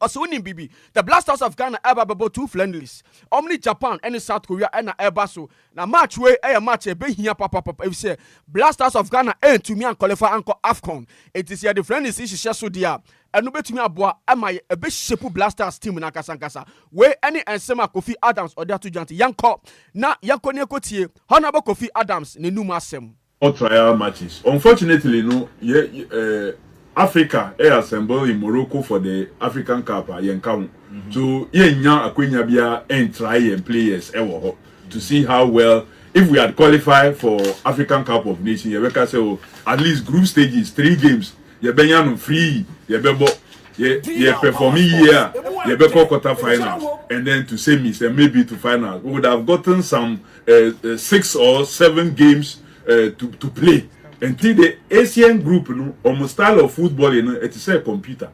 also winning bibi the Blasters of Ghana ever about 2 friendlies omni Japan and South Korea and ever so na match we match e be hia papa if say Blasters of Ghana to me and qualify anko AFCON it is here the friendlies is share so dia enu betumi aboa ama e be shape Blasters team na kasankasa we any ensema Kofi Adams or that to janti yanko na yanko ne kotie Honorable Kofi Adams ne numa asem all trial matches. Unfortunately, no, Africa assemble in Morocco for the African Cup. So, akwenya bia and try and players to see how well if we had qualified for African Cup of Nations. You say at least group stages 3 games. You be free. You be performing here. You be quarter final and then to semis and maybe to final. We would have gotten some 6 or 7 games. To play until the Asian group almost style of football it is a computer.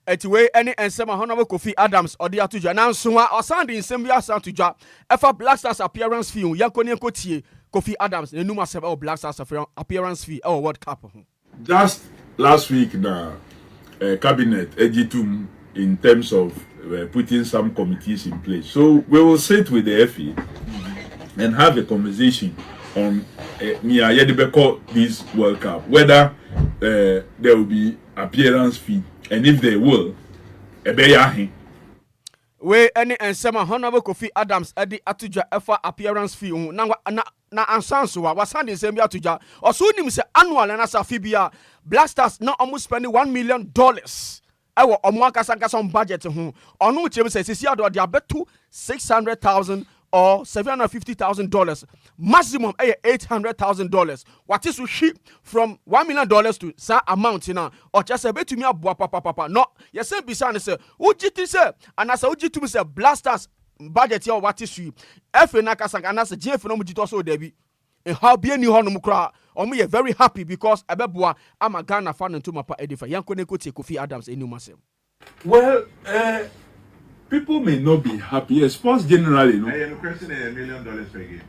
Anyway, any ensema Honorable Kofi Adams or the Atuja now so or sounding sembia sound to ja ever Black Stars appearance fee yankoni kotie Kofi Adams the numa several Black Stars appearance fee or World Cup. Just last week the cabinet ejitum in terms of putting some committees in place. So we will sit with the FA and have a conversation on near Yedibeko this World Cup, whether there will be appearance fee, and if they will, we any and some Honorable Kofi Adams Eddie Atuja Efa appearance fee na ansanso wa wasande same atuja oso nim se annual na sa fibia Blasters na almost spending $1 million ewo omo akasa budget ho ono chem se sisi ado de abeto $600,000 or $750,000 maximum $800,000 what is she from $1 million to sa amount na or just a betumi aboa papa no yes say bisa ne say ugiti say anasa ugitum say Blasters budget here what is she efe na kasa anasa jefe no mugito so debi and how be any honum kra omo ye very happy because ebeboa ama Ghana fan into mapa edifa yanko ne ko tie Kofi Adams enumasem. Well, people may not be happy. Yes, sports generally, no. The question is $1 million per game.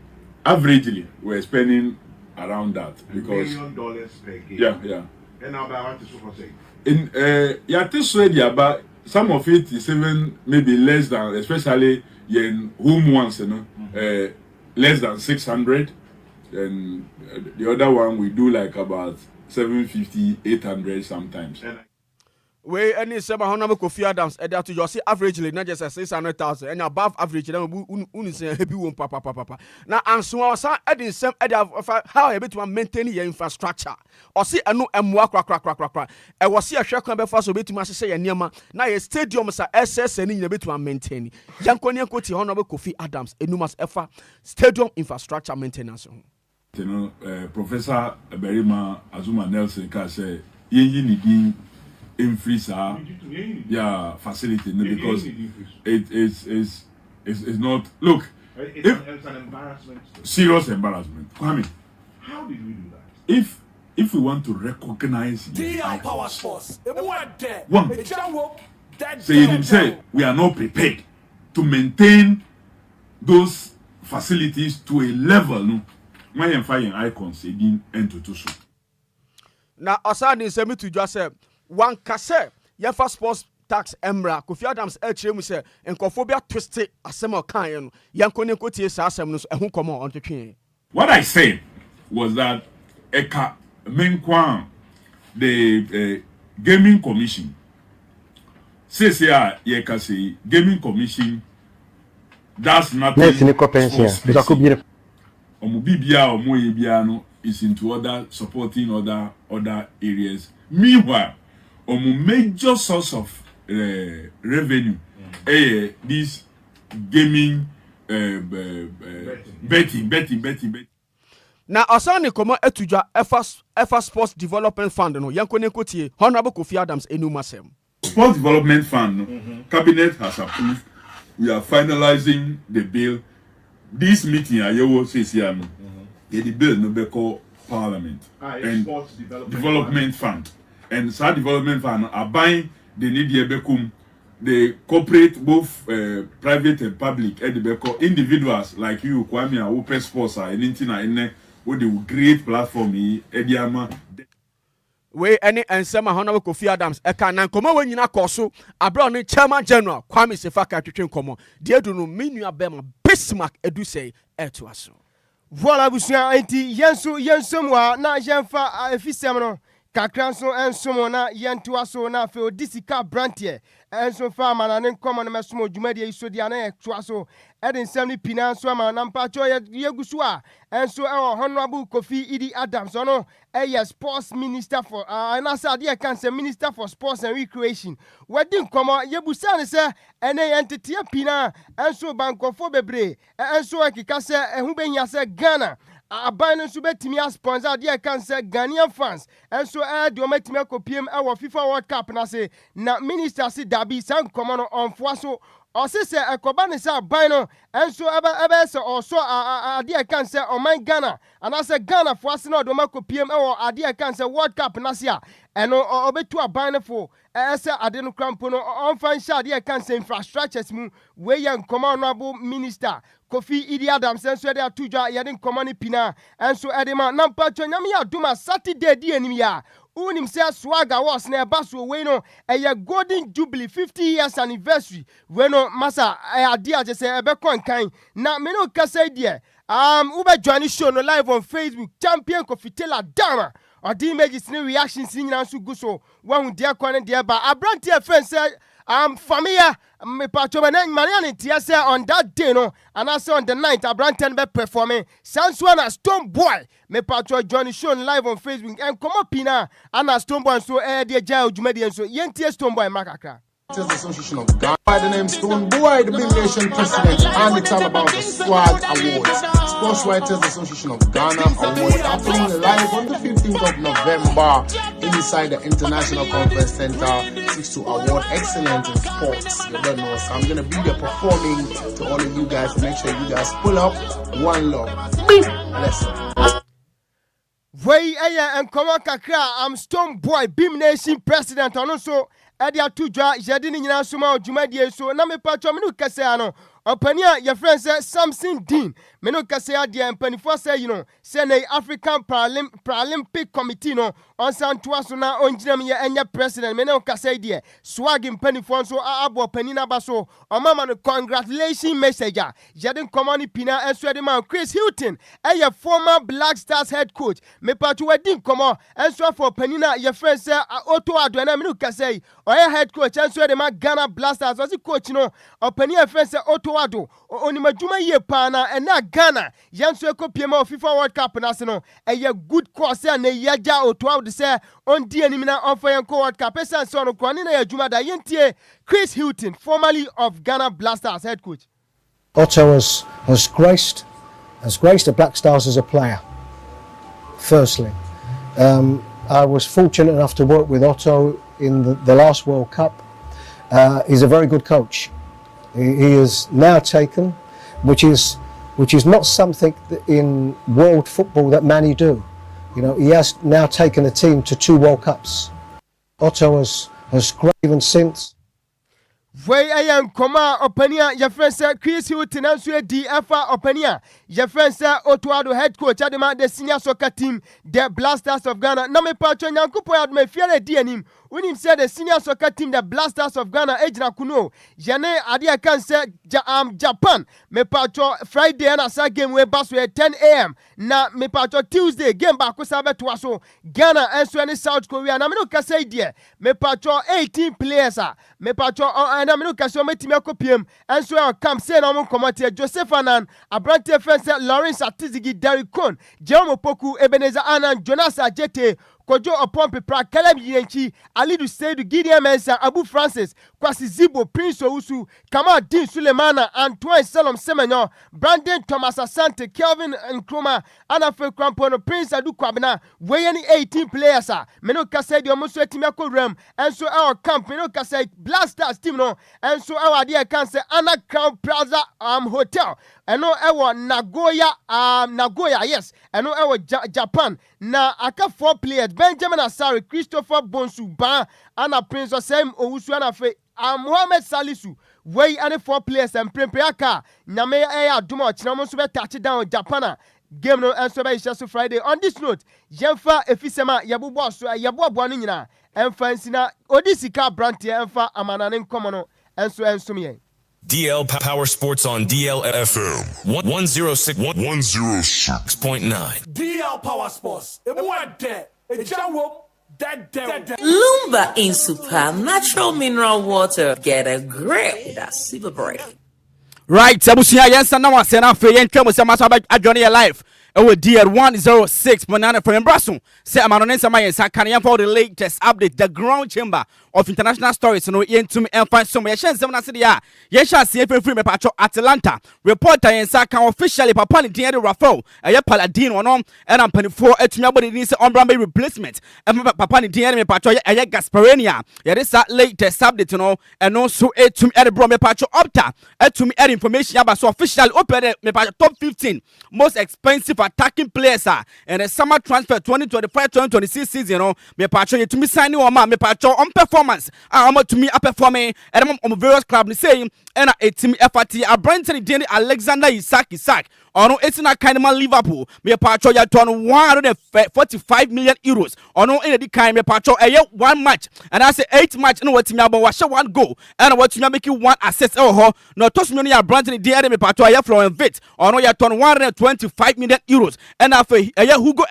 Averagely, we're spending around that because $1 million per game. Yeah. And now, I want to say. In but some of it is even maybe less than, especially in home ones, you know, less than 600, and the other one we do like about 750, 800 sometimes. We any sema Honorable Kofi Adams to you see averagely not just 600,000 and above average then unu say heavy won papa na anso wasa edin sem how e beto maintain your infrastructure or see anu emwa kra e wo see ahwe kan be fa so betu ma hye ye niam na ye stadium sa SS ni nyina betu maintain yankoni enkoti Honorable Kofi Adams enumas efa stadium infrastructure maintenance you know Professor Berima Azuma Nelson ka say yi ni din increase our facility because it is not look it's an embarrassment, serious embarrassment. Kwame, how did we do that? If we want to recognize DL Power Sports one say we are not prepared to maintain those facilities to a level no when you find icons again and to so now aside semi to just say one kase yefa sports tax emra Kofi Adams mu se enkophobia twiste asem okan no yankone kotie sa asem no so ehun komo on twetwe. What I said was that eka menkwan the gaming commission says here say gaming commission does nothing. Is into other supporting other areas. Meanwhile, major source of revenue, this gaming betting. Now, asani komo etuja FA Sports Development Fund no yankone kotie Honorable Kofi Adams enumasem. Sports Development Fund, Cabinet has approved. We are finalizing the bill. This meeting ayewo says here the bill no be called Parliament and Sports Development Fund. And that development fund are buying the need the corporate, both private and public, individuals like you, Kwame, who press sports and anything with the great platform we any and some Honorable Kofi Adams eka komo we nyina koso abro ne chairman general Kwame Sefaka twetwen komo de do no menu abema Bismark Adusei eto aso voilà busia anti yenso wa na yenfa efisem no kakran so enso na yento aso na fe odisika brantie enso fa mana ne nkomo no mesomo dwumade isodi ana eto aso edin sem ni pinanso ama na mpacho yegusu a enso Honorable Kofi Adams no sports minister for and I said dear cancer minister for sports and recreation wedding komo yebusa ne se ene entity pina enso bankofo bebre enso ekika se ehu behia se Ghana aban no so betimi sponsor dear cancer Ghanaian fans enso de ometimi akopiem FIFA World Cup na se na minister se dabi san komo no onfo so Osise ekoba ne sa ban no enso ebe se oso ade kan se oman Ghana anase Ghana fo ase na odoma kopiem ade kan se World Cup na se a eno obetu aban ne fo ese ade no krampo no onfan sha ade kan se infrastructures mu we ye nkoma Honorable Minister Kofi Adams enso de atujwa ye de nkoma ne pina enso ede ma nampa twanyam ya duma Saturday di anim ya unim say swag awards na baso we no golden jubilee 50 years anniversary we no masa idea je say ebe kon na me no kasa die ube join show no live on Facebook champion Kofitela Dama or the images ni reactions ni nyina so go so one dia kwan dia ba abrante friend say familiar me pacho mane tia say on that day no and I say on the night abrante be performing Sanswana Stone Boy me pacho join show live on Facebook and come up pina and Stone Boy so dia ja ojumadi so yentie Stone Boy makakra. Association of Ghana by the name Stone Boy, the Big Nation president, and it's all about the Swag Awards. Sports Writers Association of Ghana Awards happening live on the 15th of November inside the International Conference Center. Seeks to award excellence in sports. You don't know, so I'm gonna be there performing to all of you guys. Make sure you guys pull up. One love. Bless you. Way and come kakra. I'm Stone Boy, Big Nation president, and also. Edia tujwa jadini nyina suma ojumadi so na me patcho me no kase ano opania your friend say Samson Dean me no kase adia mpanifo say say na African Paralympic Committee no on santua so na onjina me enya president me no kase die swag mpanifo so abo panina ba so o mama no congratulations message jadin common pina enso de man Chris Hilton former Black Stars head coach me patcho wadin komo enso for panina your friend say Otto Adwana me no kase oya head coach enso de man Ghana Blasters was coach no opania friend say Otto Ado onimajuma ye pana and na Ghana yanso ekopiema of FIFA World Cup na se no good course na yaja Otto Ado say on di anim na on for yanko World Cup esan so no kwani na yadwuma da yentie Chris Hilton formerly of Ghana Blasters head coach. Otto has graced the Black Stars as a player. Firstly, I was fortunate enough to work with Otto in the last World Cup. He's a very good coach. He is now taken, which is not something that in world football that many do. He has now taken a team to 2 World Cups. Otto has graven since. Way I am Koma Openia, your friend sir Chris Hilton and DFA Openia, your friend sir Otuado head coach Adema, the senior soccer team, the Blasters of Ghana. Name Patron Yankupo had me fear DNM. When him said the senior soccer team, the Blasters of Ghana, Ejna Kuno, Jane Adia can say Japan, me patro Friday and a game where bus at 10 a.m. Na me patro Tuesday, game back with Sabetuaso, Ghana and Sweden South Korea. Na me no can say dear, me patro 18 players, me patro and I mean, so me timako PM, and so I come say no more commander Joseph Anan, Abrante Fence, Lawrence Atizigi, Derrick Cohn, Jerome Poku, Ebenezer Anan, Jonas Ajete, Kojo Opompepra, Caleb Yenchi, Adusei, Gideon Mensa, Abu Francis, Kwasi Zibo, Prince Ousu, Kamal Dean Sulemana, Antoine Salom Semenyo, Brandon Thomas Asante, Kelvin Nkrumah, Anafe Krampono, Prince Adu Kwabena, weighing 18 players, Meno Kase, the Omoso Timako Rem, and so our camp, Meno Kase, Blasters team, no, and so our dear cancer, Anna Crown Plaza Hotel, and no, our Nagoya, yes, and no, our Japan, na aka 4 players, Benjamin Asari, Christopher Bonsu, Ba, Anna Prince Osem, Ousu, Anafe, Mohamed Salisu, way any 4 players and Prempeaka, Name Aya Dumo, Chinamosu, touchdown, Japana. Game no answer by just Friday. On this note, Jenfa Efisema Yabu Boss, Yabu Bonina, and Francina, Odisika Branty, and Fa Amananin Comono, and so and so me. DL Power Sports on DLFM 106.9. DL Power Sports. Lumba in super natural mineral water. Get a grip. That's super break. Right, Sabusia Yansa now send out for Yenka was a matter about Adjoa Life. Our dear 106.9 from Brasso. Say Amaronesa Mayes, can for the latest update, the ground chamber of international stories. No, Yentum and find some Yashan Seminacia. Yasha CFM free Pacho Atlanta. Reporter and Saka officially Papani Diana Raffo, a Paladino on, and I'm penny for a Tunabody needs on replacement. And Papani Diana Pacho, a Gasparenia. There is that latest update, and also a to Edinburgh Pacho Opta, to me information about so official open top 15 most expensive attacking players and a summer transfer 2025-2026 season. Me patcho to me signing on me patcho on performance. I'm to me a performing and I'm on various clubs saying and a team FRT a Brenton Denny Alexander Isaac ono etina kind man Liverpool me patcho ya ton 145 million euros ono in the kind me patcho one match and I say 8 match no what me about wash one goal and what you make 1 assist no toss me ya Brandon dey me patcho ya from Vit ono ya ton 125 million euros and afa Hugo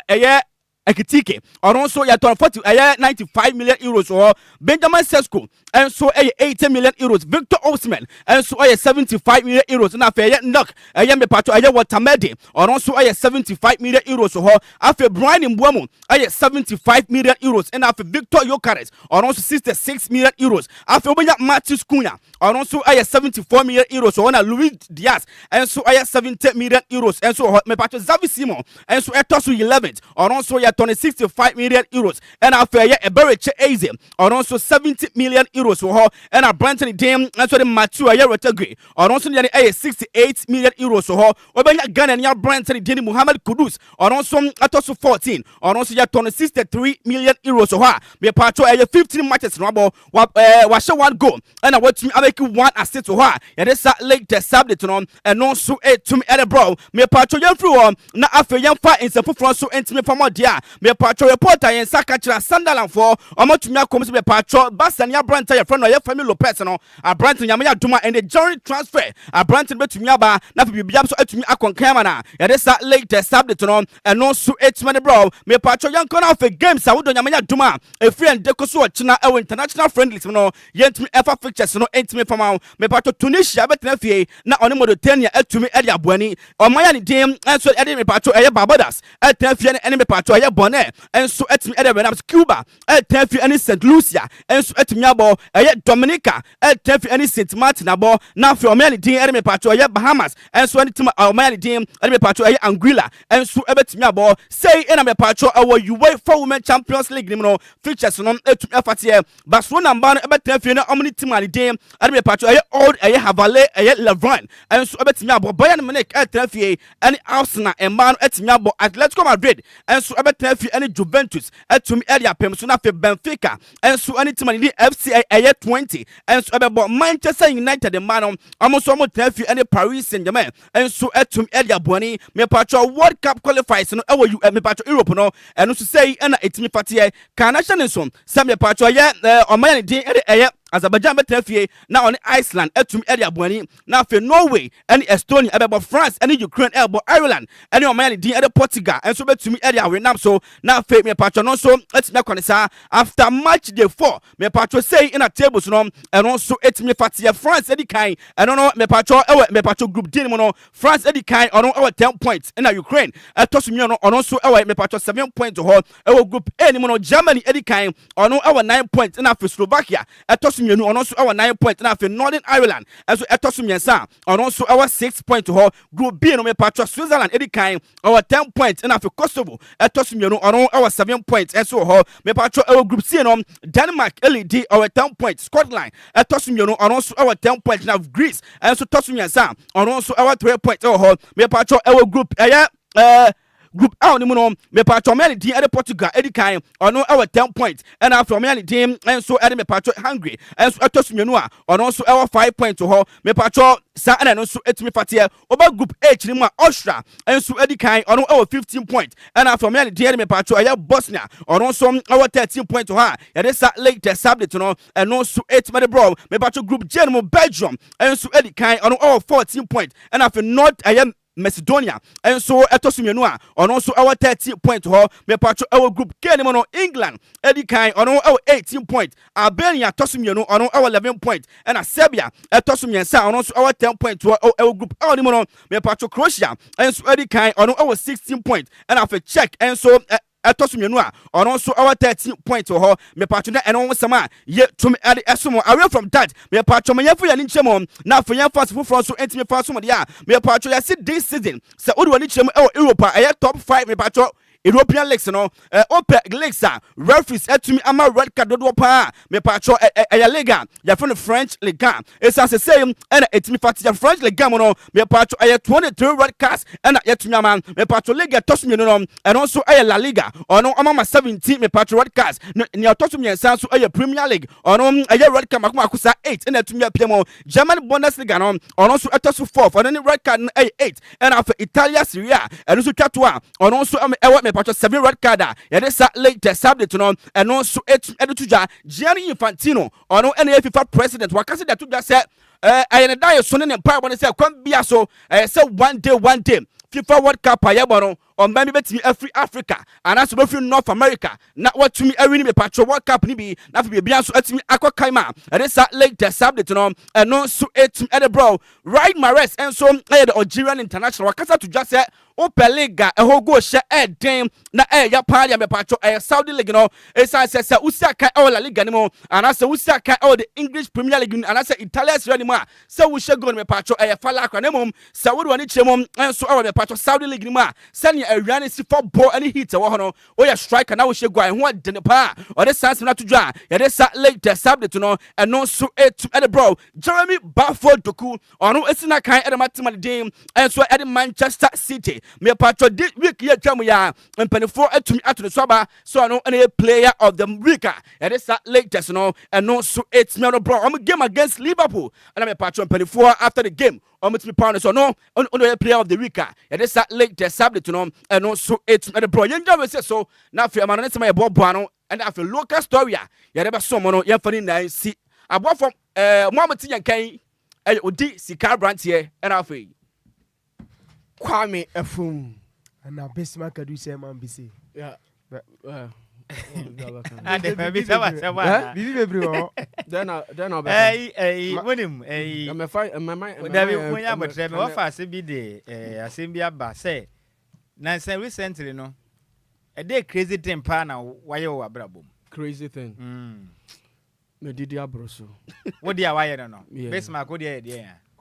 Ekitike or also ya 95 million euros or Benjamin Sesko and so 80 million euros Victor Osimhen and so 75 million euros na fe knock me pato Watamedi or also 75 million euros or afa Brian Mbwemo 75 million euros and afa Victor Yokeres or also 66 million euros afa Obenya Matthews Cunha or also 74 million euros or na Luis Diaz and so 70 million euros and so me pato Xavi Simon and so etosu 11th or also 65 million euros and after Eberiche Eze or also 70 million euros or and a Branton Dame and so the Matua Yerotegri or also 68 million euros or Obenya Ghanaian Branton Dini Muhammad Kudus or also atosu 14 or also 63 million euros or me patcho 15 matches rabo washe 1 goal and I want to make 1 assist to her and this late the Saturday and also to me at bro me patcho yan through na after yan fight in some front so intimate for more dear me patcho reporter in Sakachira Sunderland for omotumi akoms me patcho Basania Branton your friend or your family Lopez no a Branton yamaya duma and the journey transfer a Branton betumi aba na bibia so atumi akonkama na ya this late the Saturday and also 8 man bro me patcho yan corner of a game sa wodo yamaya duma a friend dekoso china e international friendlies no yentumi efa fixtures no entimi fama me patcho Tunisia betena fie na oni Mauritania atumi e dia boani omaya ni dem and so e me patcho e Barbados etena fie ne me patcho e Bonne and so etimi e de Cuba etena fie ne St Lucia and so etimi abo e Dominica etena fie ne St Martin abo na fie omaya ni dem e me patcho e Bahamas and so etimi omaya ni dem e me patcho e Anguilla and so ebetimi abo say in me patcho our UEFA Women Champions League no features no etumi afatie Barcelona mba no ebetena fie ne omni team ali dem e me patcho e old e Havale e Levran and so ebetimi abo Bayern Munich etena fie and Arsenal mba no etimi abo Atletico Madrid and so ebetena fie and Juventus etumi area pem so na fe Benfica and so any team ali FC 20 and so ebebo Manchester United mba no amoso mo tena fie and Paris Saint-Germain and so etumi area boni me patcho World Cup qualifiers no ewo me patcho Europe no and so say na etimi fatie kanation so say me patcho ye omaya din e Azerbaijan betefie na on Iceland etum area boani na fe Norway and Estonia ebebo France and Ukraine ebo Ireland and omaya din ede Portugal and so betumi area we nam so na fe me patcho no so etimi konesa after match day 4 me patcho say in a tables no and also etimi fatie France edi kan and no me patcho me patcho group D no France edi kan ono 10 points in Ukraine etosumi no ono so me patcho 7 points ho group A ni no Germany edi kan ono 9 points in Slovakia etosumi no ono so 9 points na fe Northern Ireland eso etosumi ensa ono so 6 points group B no me patcho Switzerland edi kan 10 points na fe Kosovo etosumi no ono 7 points eso me patcho group C no Denmark LED 10 points Scotland etosumi no ono so 10 points na Greece eso tosumi ensa ono so 3 points me patcho group group A ni no me patcho me di ede Portugal edi kan ono 10 points and after me di and so ede me patcho Hungary and so etosumi no a ono so 5 points me patcho sa and no so etimi fatie oba group H ni mu Austria and so edi kan ono 15 points and after me di ede me patcho Bosnia ono so 13 points ya dey sa late the Saturday no and no so 8 me bro me patcho group J ni mu Belgium and so edi kan ono 14 points and after North Macedonia and so etosumi no a ono so 13 points me patcho group K ni no England edi kan ono 18 points Albania etosumi no ono 11 points and Serbia etosumi ensa ono so 10 points group L ni no me patcho Croatia and so edi kan ono 16 points and after Czech and so etosumi no a ono so 13 points me patcho na eno sama ye tumi ade esomo away from that me patcho me yafu ya ni nchemo na for yan fast full so entimi fast so me patcho ya see this season se odi wani nchemo Europa top 5 me patcho European leagues no open leagues referees etumi ama red card do pa me patcho e liga ya from the French Ligue it's as say and etumi fati ya French Ligue no me patcho 23 red cards and yetumi ama me patcho liga tosumi no and also La Liga ono ama 17 me patcho red cards ni atosumi ensan so Premier League ono red card makuma akusa 8 and etumi apemo German Bundesliga no ono so etosu 4 and then red card 8 and after Italia Serie A and also twatwa ono also me patcho 7 red card ya de sa late subject no and also etuja Gianni Infantino ono na FIFA president wakase that to just say I and die so ne pa won say kwam bia so say one day FIFA World Cup ayebono on maybe betimi every Africa and as we North America na what to me every me patcho World Cup ni bi na fi bia so atimi akokaima and this late subject no and no so etim bro right Mares and so the Algerian international wakasa to just say Open Liga go share den na ya party me patcho Saudi League no esa say usaka La Liga nimo and as usaka the English Premier League and as Italian Serie A so we share go me patcho fala kwa nemo so we wani chemo and so our me patcho Saudi League nimo send a run si for ball any hit wo no o ya striker na we share go ho de pa or the sense na to dwa ya de sa late subject no and no so et bro Jeremy Bafford Doku ono esina kan e matima den and so at Manchester City me patcho this week ya twam ya mpanifo atumi ato so ba so no any player of the week ya de sa latest no and no so it's me no bro I'm game against Liverpool and me patcho mpanifo after the game to pound so no on player of the week ya de sa latest subject no and no so it's me bro yenja we say so na fe amano nsema ye bobo no and after local story ya de be so no ye fani na si abo from Mohammed yankan odi sika brand here and after Kwame Effum and now Bismark Adusei man bisi. Yeah. Recently no a day crazy thing pa na why you abrabo crazy thing me didi abroso what dia why no Bismark what dia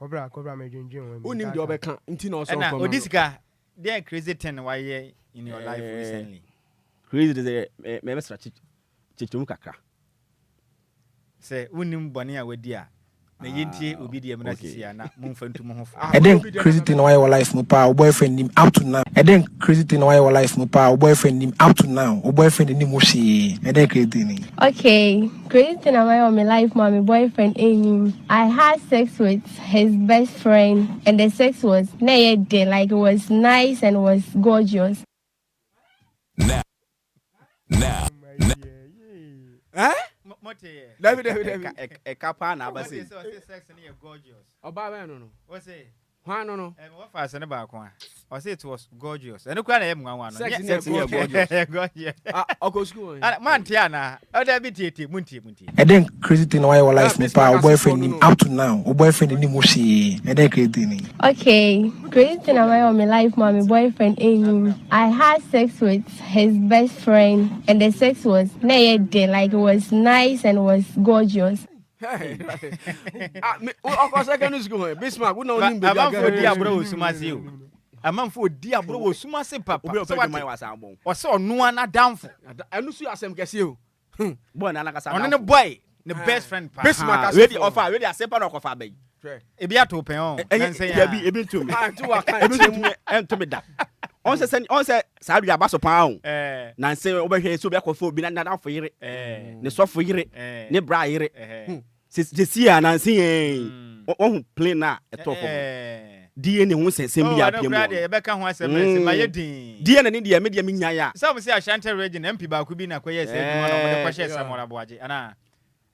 Cobra me jinjin when unim de obeka nti na so come odisika there crazy thing why in your life recently crazy dey me mesra chichum kakra say unim boni a wadi a na yentie obi de me na sisia na mumfa ntum ho fa and then crazy thing why your life mo pa boyfriend him up to now and then crazy thing why your life mo pa boyfriend him up to now boyfriend him mo see and then crazy thing okay crazy thing why my life my boyfriend him I had sex with his best friend and the sex was day like it was nice and was gorgeous now David a kapa na abasi sex near gorgeous oba no what say why no what fast na ba kwa I say it was gorgeous and kwa na em nwa no sex near gorgeous oko school man tia na other bit tete munti and then crazy thing why your life me pa boyfriend him up to now boyfriend him mo see and then crazy thing okay crazy thing why my life my boyfriend him I had sex with his best friend and the sex was day like it was nice and was gorgeous of secondary school Bismark we no nim be di abro osumase o amanfo di abro osumase papa so what o se onu ana damfo anu su asem kese o boy na nakasa onu ne boy ne best friend pa Bismark ready offer ready asempa na okofa bay ebi ato pen on nanse ya bi ebi ntumi ntumi da on se sa bia baso pa on nanse obehwe so bia kofa obi na damfo yire ne sofo yire ne bra yire si nanse on play na etofo DNA ho sensem bi apia mu e be ka ho SMS ma ye din DNA ne dia media mi nyaya some say Ashanti region MP ba ku bi na kwaye se bi no mo de kwahye samora boaje ana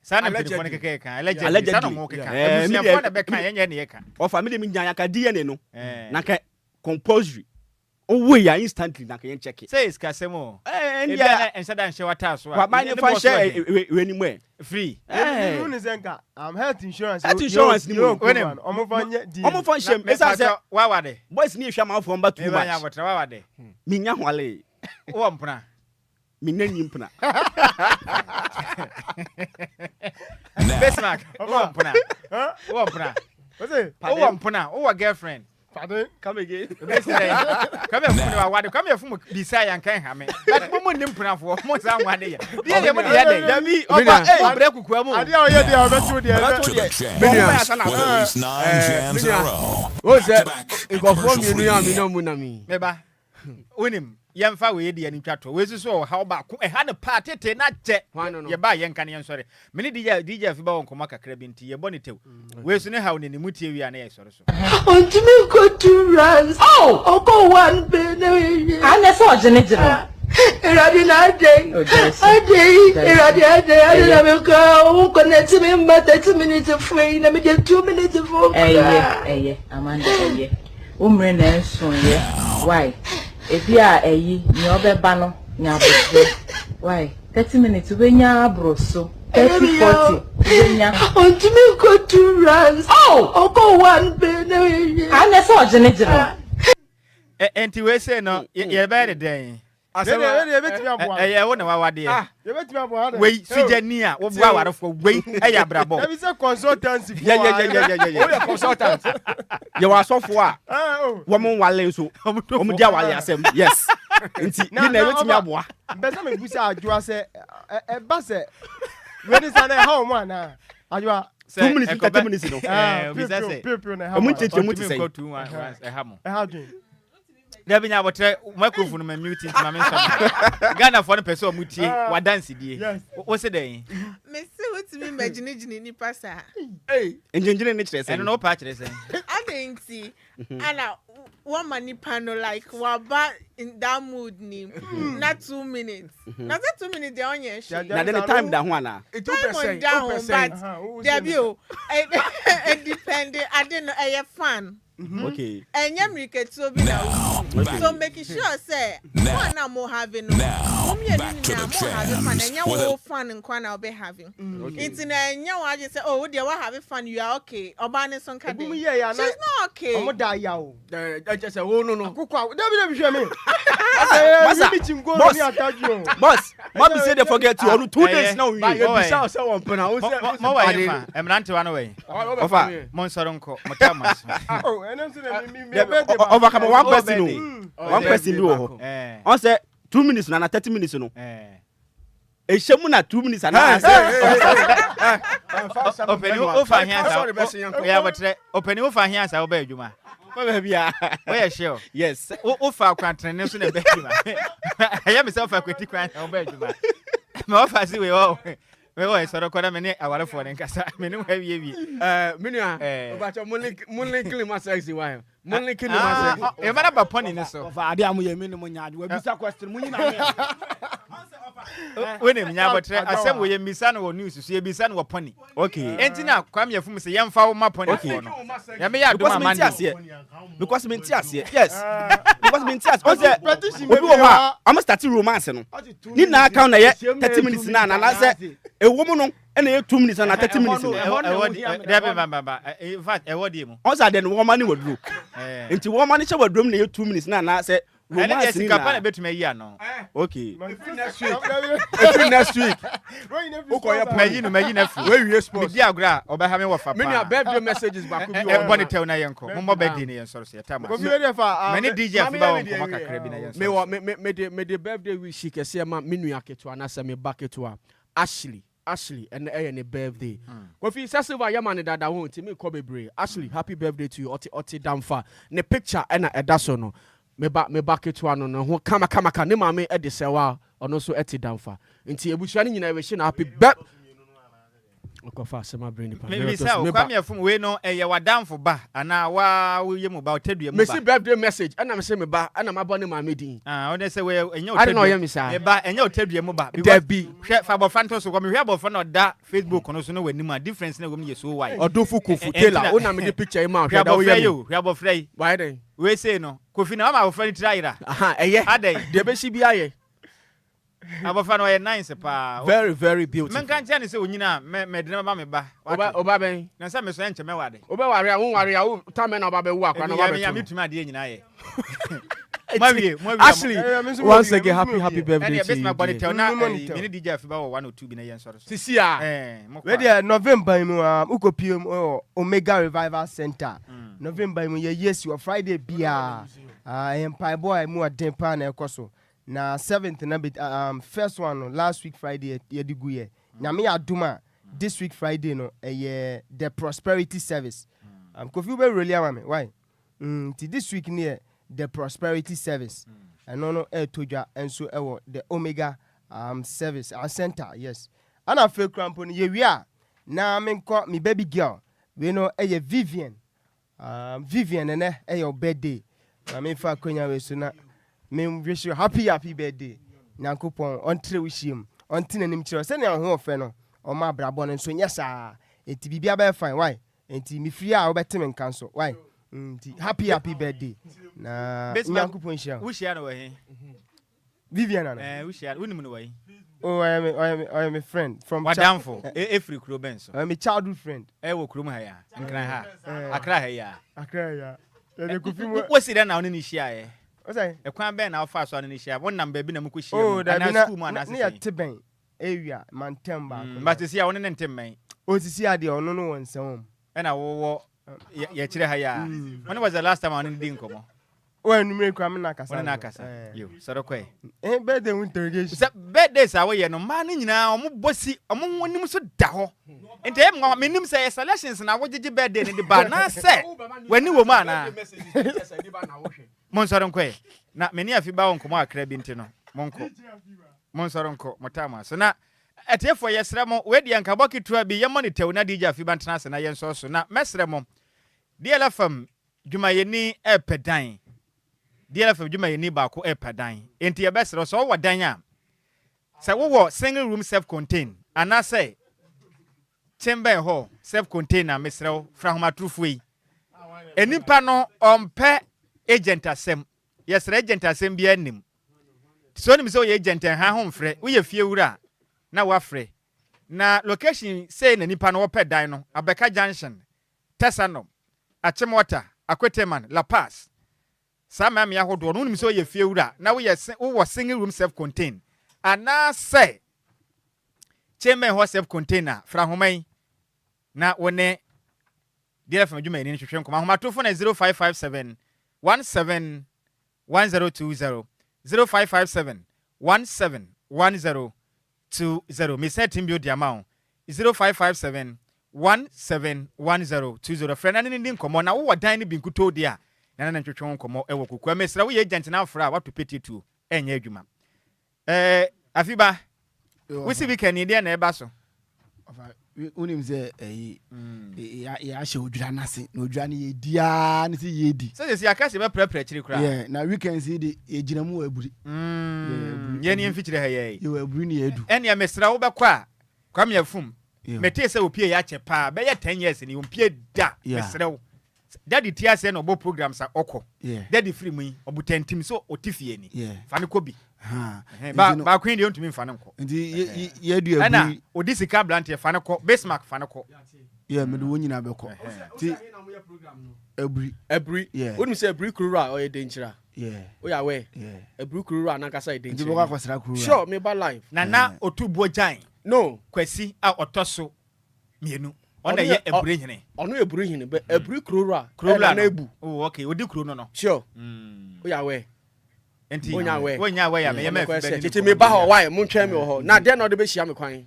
sana telefone keke kan allegedly sana mo keka ebusia fo na be kan yenye ne yeka o family mi nyaya ka DNA no na ka compulsory o we ya instantly na ka yen check it say is kasemo ndia ensada nche wata so wa ba ne fa share we ni mu free you know zenka health insurance ni mu omo fanye di omo fan shame esa se wa wade boys ni hwa ma fo mba too much ya botra wa wade mi nya hwale wo mpna mi nanyi mpna Bismark wo mpna wo mpna what's it wo mpna wo girlfriend Pardon? Come again. Come here from desire and can't have me. But Momo Nimpra for more than 1 day. Dear, what the other? Yami, oh, Brekuamo. To the champs, where these 9 jams in a row. What's that? It got from you, Munami. Neba. Win him. Young Fawi and Chato. Where's the so? How about I had a party, not jet. You buy young Canyon, sorry. Many DJ Fibo and Comaka Crabin to your bonnet. Where's the how in the Muti and Ace or so? On to me go to runs. Oh, go one penny. And that's all, Janet. I connect to me, but 30 minutes of free. Let me get 2 minutes of phone. Eh, Amanda, woman, and so, why? If you are a ye, your banner, why? 30 minutes when you are broso. 30, 40. On to me go to runs. Oh, go one penny. And that's all, Janet. And to say no, you're better day. I said, I wouldn't know what dear. Wait, Sijania, what for wait, I bravo. There is a consultancy. Yeah, consultant. You are so far. Woman, while so, yes. You never to me a boy. Better me Busa Adjoa say a basse. When is an home one? Adjoa 2 minutes, 30 minutes. I'm going to say, go to a hammer. There be now what microphone my muting to my mention. Ghana for the person muti what dance yes. What's the day? Miss what's me imagination in passa. Hey, engineering nature and no patches. I think see and one money panel like waba in that mood name. Not 2 minutes. Not 2 minutes they on your shit. Now then the time that one it 2% down but debut it depended I didn't know a fan. Okay. And Yamriket so be now. So making sure say one now more having no. Back to the fun and jams. you fun and quan I'll be having. It's in a new I just say, oh, dear, what having fun? You are okay. Or banning some kind. She's not okay. I'm die yow. I just say, oh no. Boss, Mommy said they forget you. 2 days now. I'm not to run away. Monsoronco, overcome one person. One person do. I said 2 minutes and 30 minutes. No. A shamuna 2 minutes and open you over here. Yeah, but open you over here. I'll obey you, ma. Where sure? Yes. Oh, for country, no sooner better. I am myself a critic. I'll obey you, ma. My office, we all. We sort of call many our phone and Casa. Many heavy. Minia, but your money kill my sexy wife. Money kill my sexy. A man about pony, so I am a minimum yard. Will be some question. When him, but I said, we are Miss Anno news to see a Bissan or pony. Okay. And now, Kwame Effum say, young foul my pony. Okay. I may have done my man because Mintias, yes. Because Mintias, what's that? I must start romance. Need not count 30 minutes now, and I said, a woman and 2 minutes and 30 minutes. In fact, I would him. Also, then woman would look into one manager would room near 2 minutes now, and I said, Romance in Japan bet me ya no. Okay. Next week. Next week. Imagine where you sport. Dia gra oba ha me wo fa. Many birthday messages back ku bi o. Ebony tell na yenko. Mo birthday ne yen so se tama. Many DJ fi ba won ko makakra bi na yen so. Me the birthday wish kese ma menu aketo na se me baketo Ashley and a birthday. Kofi Sasiva Yamani dada won ti me ko bebre. Ashley, happy birthday to you. Oti damfa. Ne picture na edaso no. Me back to one no kama ne mame e de sewa ono so eti damfa nti ebusua ni nyina we she na happy birthday okofa sema brain pa me say Kwame Effum we no eye wadamfo ba ana wa we ye mu ba otadua mu ba me see birthday message ana me say me ba ana mabɔ ne mame din one say we enya otadua me ba enya otadua mu ba da bi hwe fa bo fanto so ko me hwe bo fa no da Facebook no so no wani ma difference na wo me ye so why odofo kofu tela ona me de picture e ma hwe da wo ye hwe bo frey why then we say no kofi na ma friend tryra eye adai de be shi bia ye abofan wa nice pa very very beautiful men kan tell say onyina me de ba me ba oba ben na say me so enche me wade oba ware a won ware a ta me na oba be wu akwa na oba be ya me tuma de nyina ye Ashley, once again, happy birthday to you. Bismark na mini DJ Afiba 102 bi na yen soro. Sisi a. We dey November mu ukopiem Omega Revival Center. November mu yes you Friday bia. Empire boy mu adempa na ekoso. Na 7th na first one last week Friday ye digu ye. Na me aduma this week Friday no the prosperity service. Kofi be really am why? This week near the prosperity service. And no toja and so the Omega service center, yes. And I feel crampon ye we are. Now I call me baby girl. We know Vivian. Vivian and your birthday. I mean for Konya we sooner. Me wish you happy birthday. Now coupon until wish him. Until him chiro. Send your home feno. Or my brabon and so yes sir. It be be fine. Why? And me free our better and cancel. Why? Happy birthday. Na Bismark who share away. Vivian who share way. Oh, I am a friend from Madam for every crew benso. I am a childhood friend. I will crew my hair and cry her. I cry her. What's it now in share? What's I? A quan ben our fast one in share. One number been a mukushi. Oh, that school man near Tiben area, Mantemba. But to see I want to tell me. Oh, to see I the no one so. And I will. When was the last time I didn't come? When you make Nakasa, you sort of quay. Birthday winter. Birthdays are way no money now, bossy among one so down. And them got me say selections and I wanted your birthday in the bar. Now say, when you were man, Monsaron quay. Not many of you bound come out crab into no. Monco Monsaronco, Motama. So now. At here for yes, Ramo, where the Ankabaki to be your money to Nadia Fibantas and I am so now, Mess Ramo. DLFM, Jumayeni Epedine. DLFM Jumayeni Bako Epedine. Into your best, so what Danya. So what single room self contained. And I say, Chamber Hall, self contained, Miss Row, from my true way. Any panel on pet agent assem. Yes, agent assem be him. So him so agent and her home free. We a few. Na wafre na location say na nipa no opɛ dan no Abeka Junction Tesano Achemwater Akweteman La Paz sama me ahodo no nim so ye fiewura na wo single room self contained ana say chamber ho self container fra homan na wone DLFM adwuma ni hwehwe nkoma homatofo na 0557 17 1020 0557 17 1020 me set him build the amount 0557 171020 friend and in komo na wo dan ni binkuto dia na na ntwetwe komo e wo kokua mesra wo agent na afra what to pay to enye adwuma afiba we see we can dia na eba so unim ze ya she odwira nase na odwira ne yedia ne se yedi se akase be prepare chiri kura yeah na weekend see the ejinamu aburi ye ne mfichire ha ye ye aburi ne edu ene mesra wo bekwa Kwame Effum mete se opie ya chepa be ye 10 years ni opie da mesra wo daddy tia se no bo program sa okọ daddy free mu obu tentim so otifie ni fa ne kobi ba queen dey ontumi mfa ne nko ndi ye du aburi ana odi sika blantie fa ne ko Bismark fa ne ko me do wonyina be ko ti aburi wonu se aburi kurura o ye denchira o ya we aburi kurura na kasa ye denchira ndi bo kwa kwasra kurura sure me ba live na otubuo jan no kwasi a otoso mienu ona ye aburi hene ono aburi hene be aburi kurura na ebu oh okay odi kuro no sure o ya we enti wonya we ya me me tete me ba ho why mo ntwa me ho na de na de be hia me kwan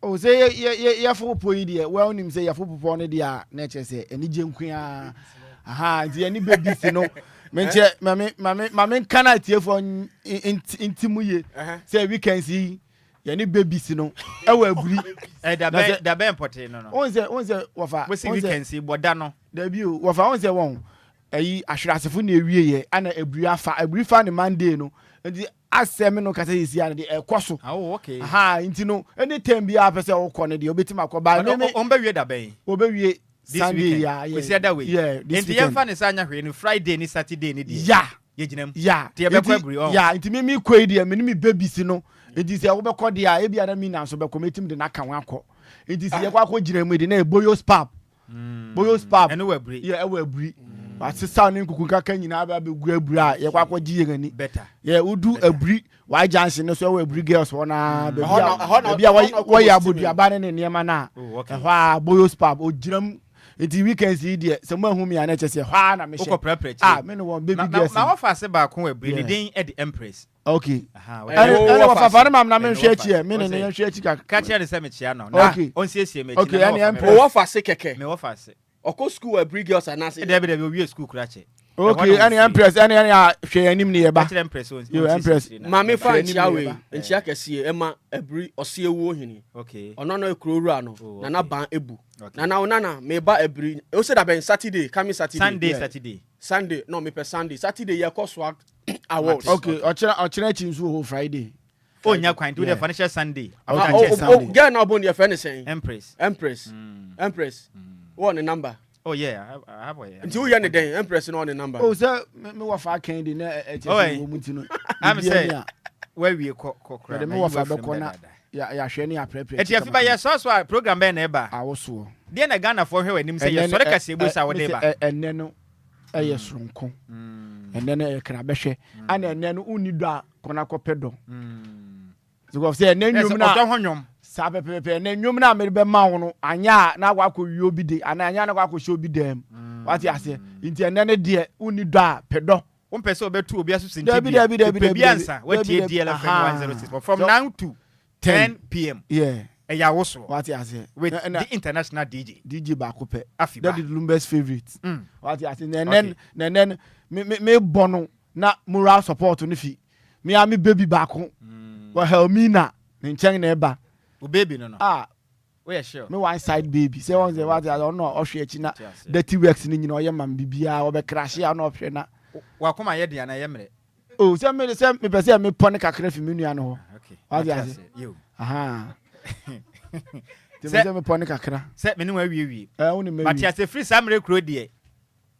o say ye fo popo yi de well nim say ye fo popo no de a na che say eni je nkwan aha di eni baby si no me che mame kana tie fo intimuye say weekend si ye ni baby si no e wa aburi da be importe no on say wafa we see weekend si boda no da bi o wafa on say won ayi ahwerasefo na ewie ye ana aburi fa ne Monday no ndi asem no kasa yesi ana de ekoso okay aha nti no anytime bia pese wo kɔ ne de obetima akɔ ba me on be wie da ben obewie Sunday ya we see that way nti ye fa ne sanya hwe no Friday ni Saturday ni de ye ginam te be kwa aburi nti me kɔ de me ni me baby si no nti se wo be kɔ de a e bia na mi na so be kɔ metim de na kan akɔ nti se ye kwa akɔ ginam de na boyo spap eno wa aburi ye e wa aburi What sound in Kukuka nyina ba be gu abura ye kwakọ gi yegani. Better. Yeah, udu abri why Johnson no so we abri girls wana be bia why abodi abane ne niema na. Ehwa boyos pub ogiram enti weekends yi de se mo hu me ana che se hwa na me she. Me no one baby girls. Na offer se ba kon abri ne den e the Empress. Okay. Ana wa fafare mam na me hwe achi me ne hwe achi ka. Ka chere se me chia no. Na on siesie me chi. Okay, any Empress. O offer se keke. Me offer se. Oko school abri girls ana se. Dey we school kura che. Okay, any Empress, any hwe anim ne ye ba. Empress on. You Empress. Mame fa nchia we, nchia kese ema abri ose ewu ohini. Okay. Ono no ekurowura no, na ban ebu. Na me ba abri. O say that ben Saturday, coming Saturday. Sunday, no me per Sunday. Saturday ye cause swag awards. Okay, ochira chinsu ho Friday. Oh, nya kwan do the financial Sunday. Oh, get now bone your friend saying. Empress. What the number? Oh yeah, I have one. Until you the Empress on the number. Oh sir, me wa fa kan di na wo mutino. I'm say where we kokra. Me wa fa be kona ya hwe ne aprepre. Eti afi ba ye so program be na e ba. Awoso. De na Ghana for hwe wanim say ye so ka se bo sa wo de ba. Enne no eye soronko. Enne no e kra be hwe. Ana enne no unido a kona kopedo. Because say enne nwum na honwom. Sa pepepe na nwum na me be ma wo no anya na akwa wi obi de ana anya na akwa hwe obi dem. What you say? Inti enne ne de unido a pedo. One person obetu obi asu sinti bi answer what DLFM 106 from now to 10 p.m. Yeah. Eya woso. What you say? With the international DJ baako pe. That is Lumba's favorite. What you say? And then me bono na moral support no fi. Me am baby baako. Wa Helmina nchen na eba. O baby no. We are sure. Me one side baby. Say one say what I don't know. Ohwe echi na dirty works ni nyina oyema bibia obe crash ya na ohwe na. Wa koma ye dia na ye mre. Oh, say me pese me pon kakra fi me nua no ho. Okay. What you say? You. Aha. Say me pon kakra. Say me no wi. Woni me. But as a free samre kro die.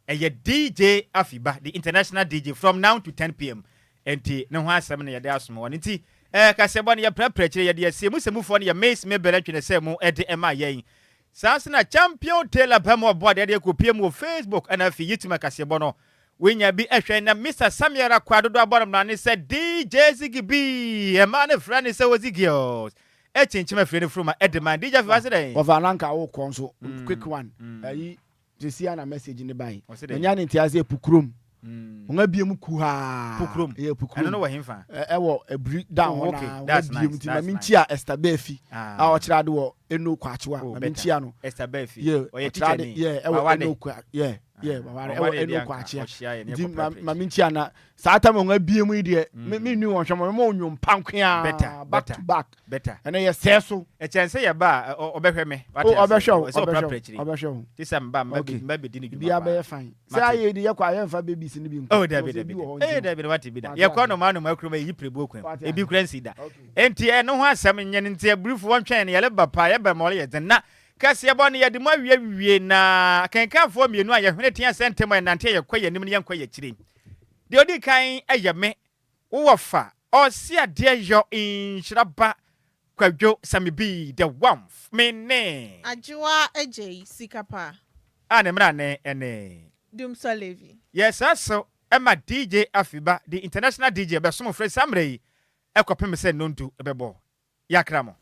Eye DJ Afiba, the international DJ from now to 10 p.m. Enti no ho asem na ye dey asom won. Enti kasebo na ye prepare ye dey semu fo na ye mace me bele twene se mu e de ema yen. Sansana champion Taylor Bamo board dey ko piem wo Facebook and afi YouTube kasebo no. When you be ehwe na Mr. Nhyiraba Kwadwo abonam na ne said DJ Ziggy a man friend is so Ziggy chinchima friend from Edman DJ Vasday of ananka wo konso quick one ayi jesi ana message ni bai nya ne ntiase pukrum nga biem ku ha pukrum pukrum I don't know what him fa wo abri down na biem ti na minchia Esther Befi a o kira de wo eno kwachewa na minchia no Esther Befi o ye teacher wo eno kwa baware eno kwachia di ma minchia na saata mo nga biem yi de me nu won hwemo mo onwum pankwa back to back better ene ye seso e chance ye ba obehwe me obehwe December maybe dini bi abe fine say aye di ye kwa ye mfa baby si ni bi oh David what be da ye kwa no manu makro yi prebu kwan e bi kransi da enti e no ho asem nyen enti e brief won twen ye le ba pa ye ba mo ye na kasi ebo ne ye de mo awie na kenkanfo mienu a ye hwene tia sentem e nante ye kwa ye nim ne ye kwa ye kire de odi kan eye me wo fa o si ade yo Nhyiraba Kwadwo Sammy be the one me ne Adjoa Agyei Sikapa ane mra ne ene Dumso Levi yes so Emma DJ Afiba the international DJ be so frɛ samre yi ekopem se nontu ebebo yakramo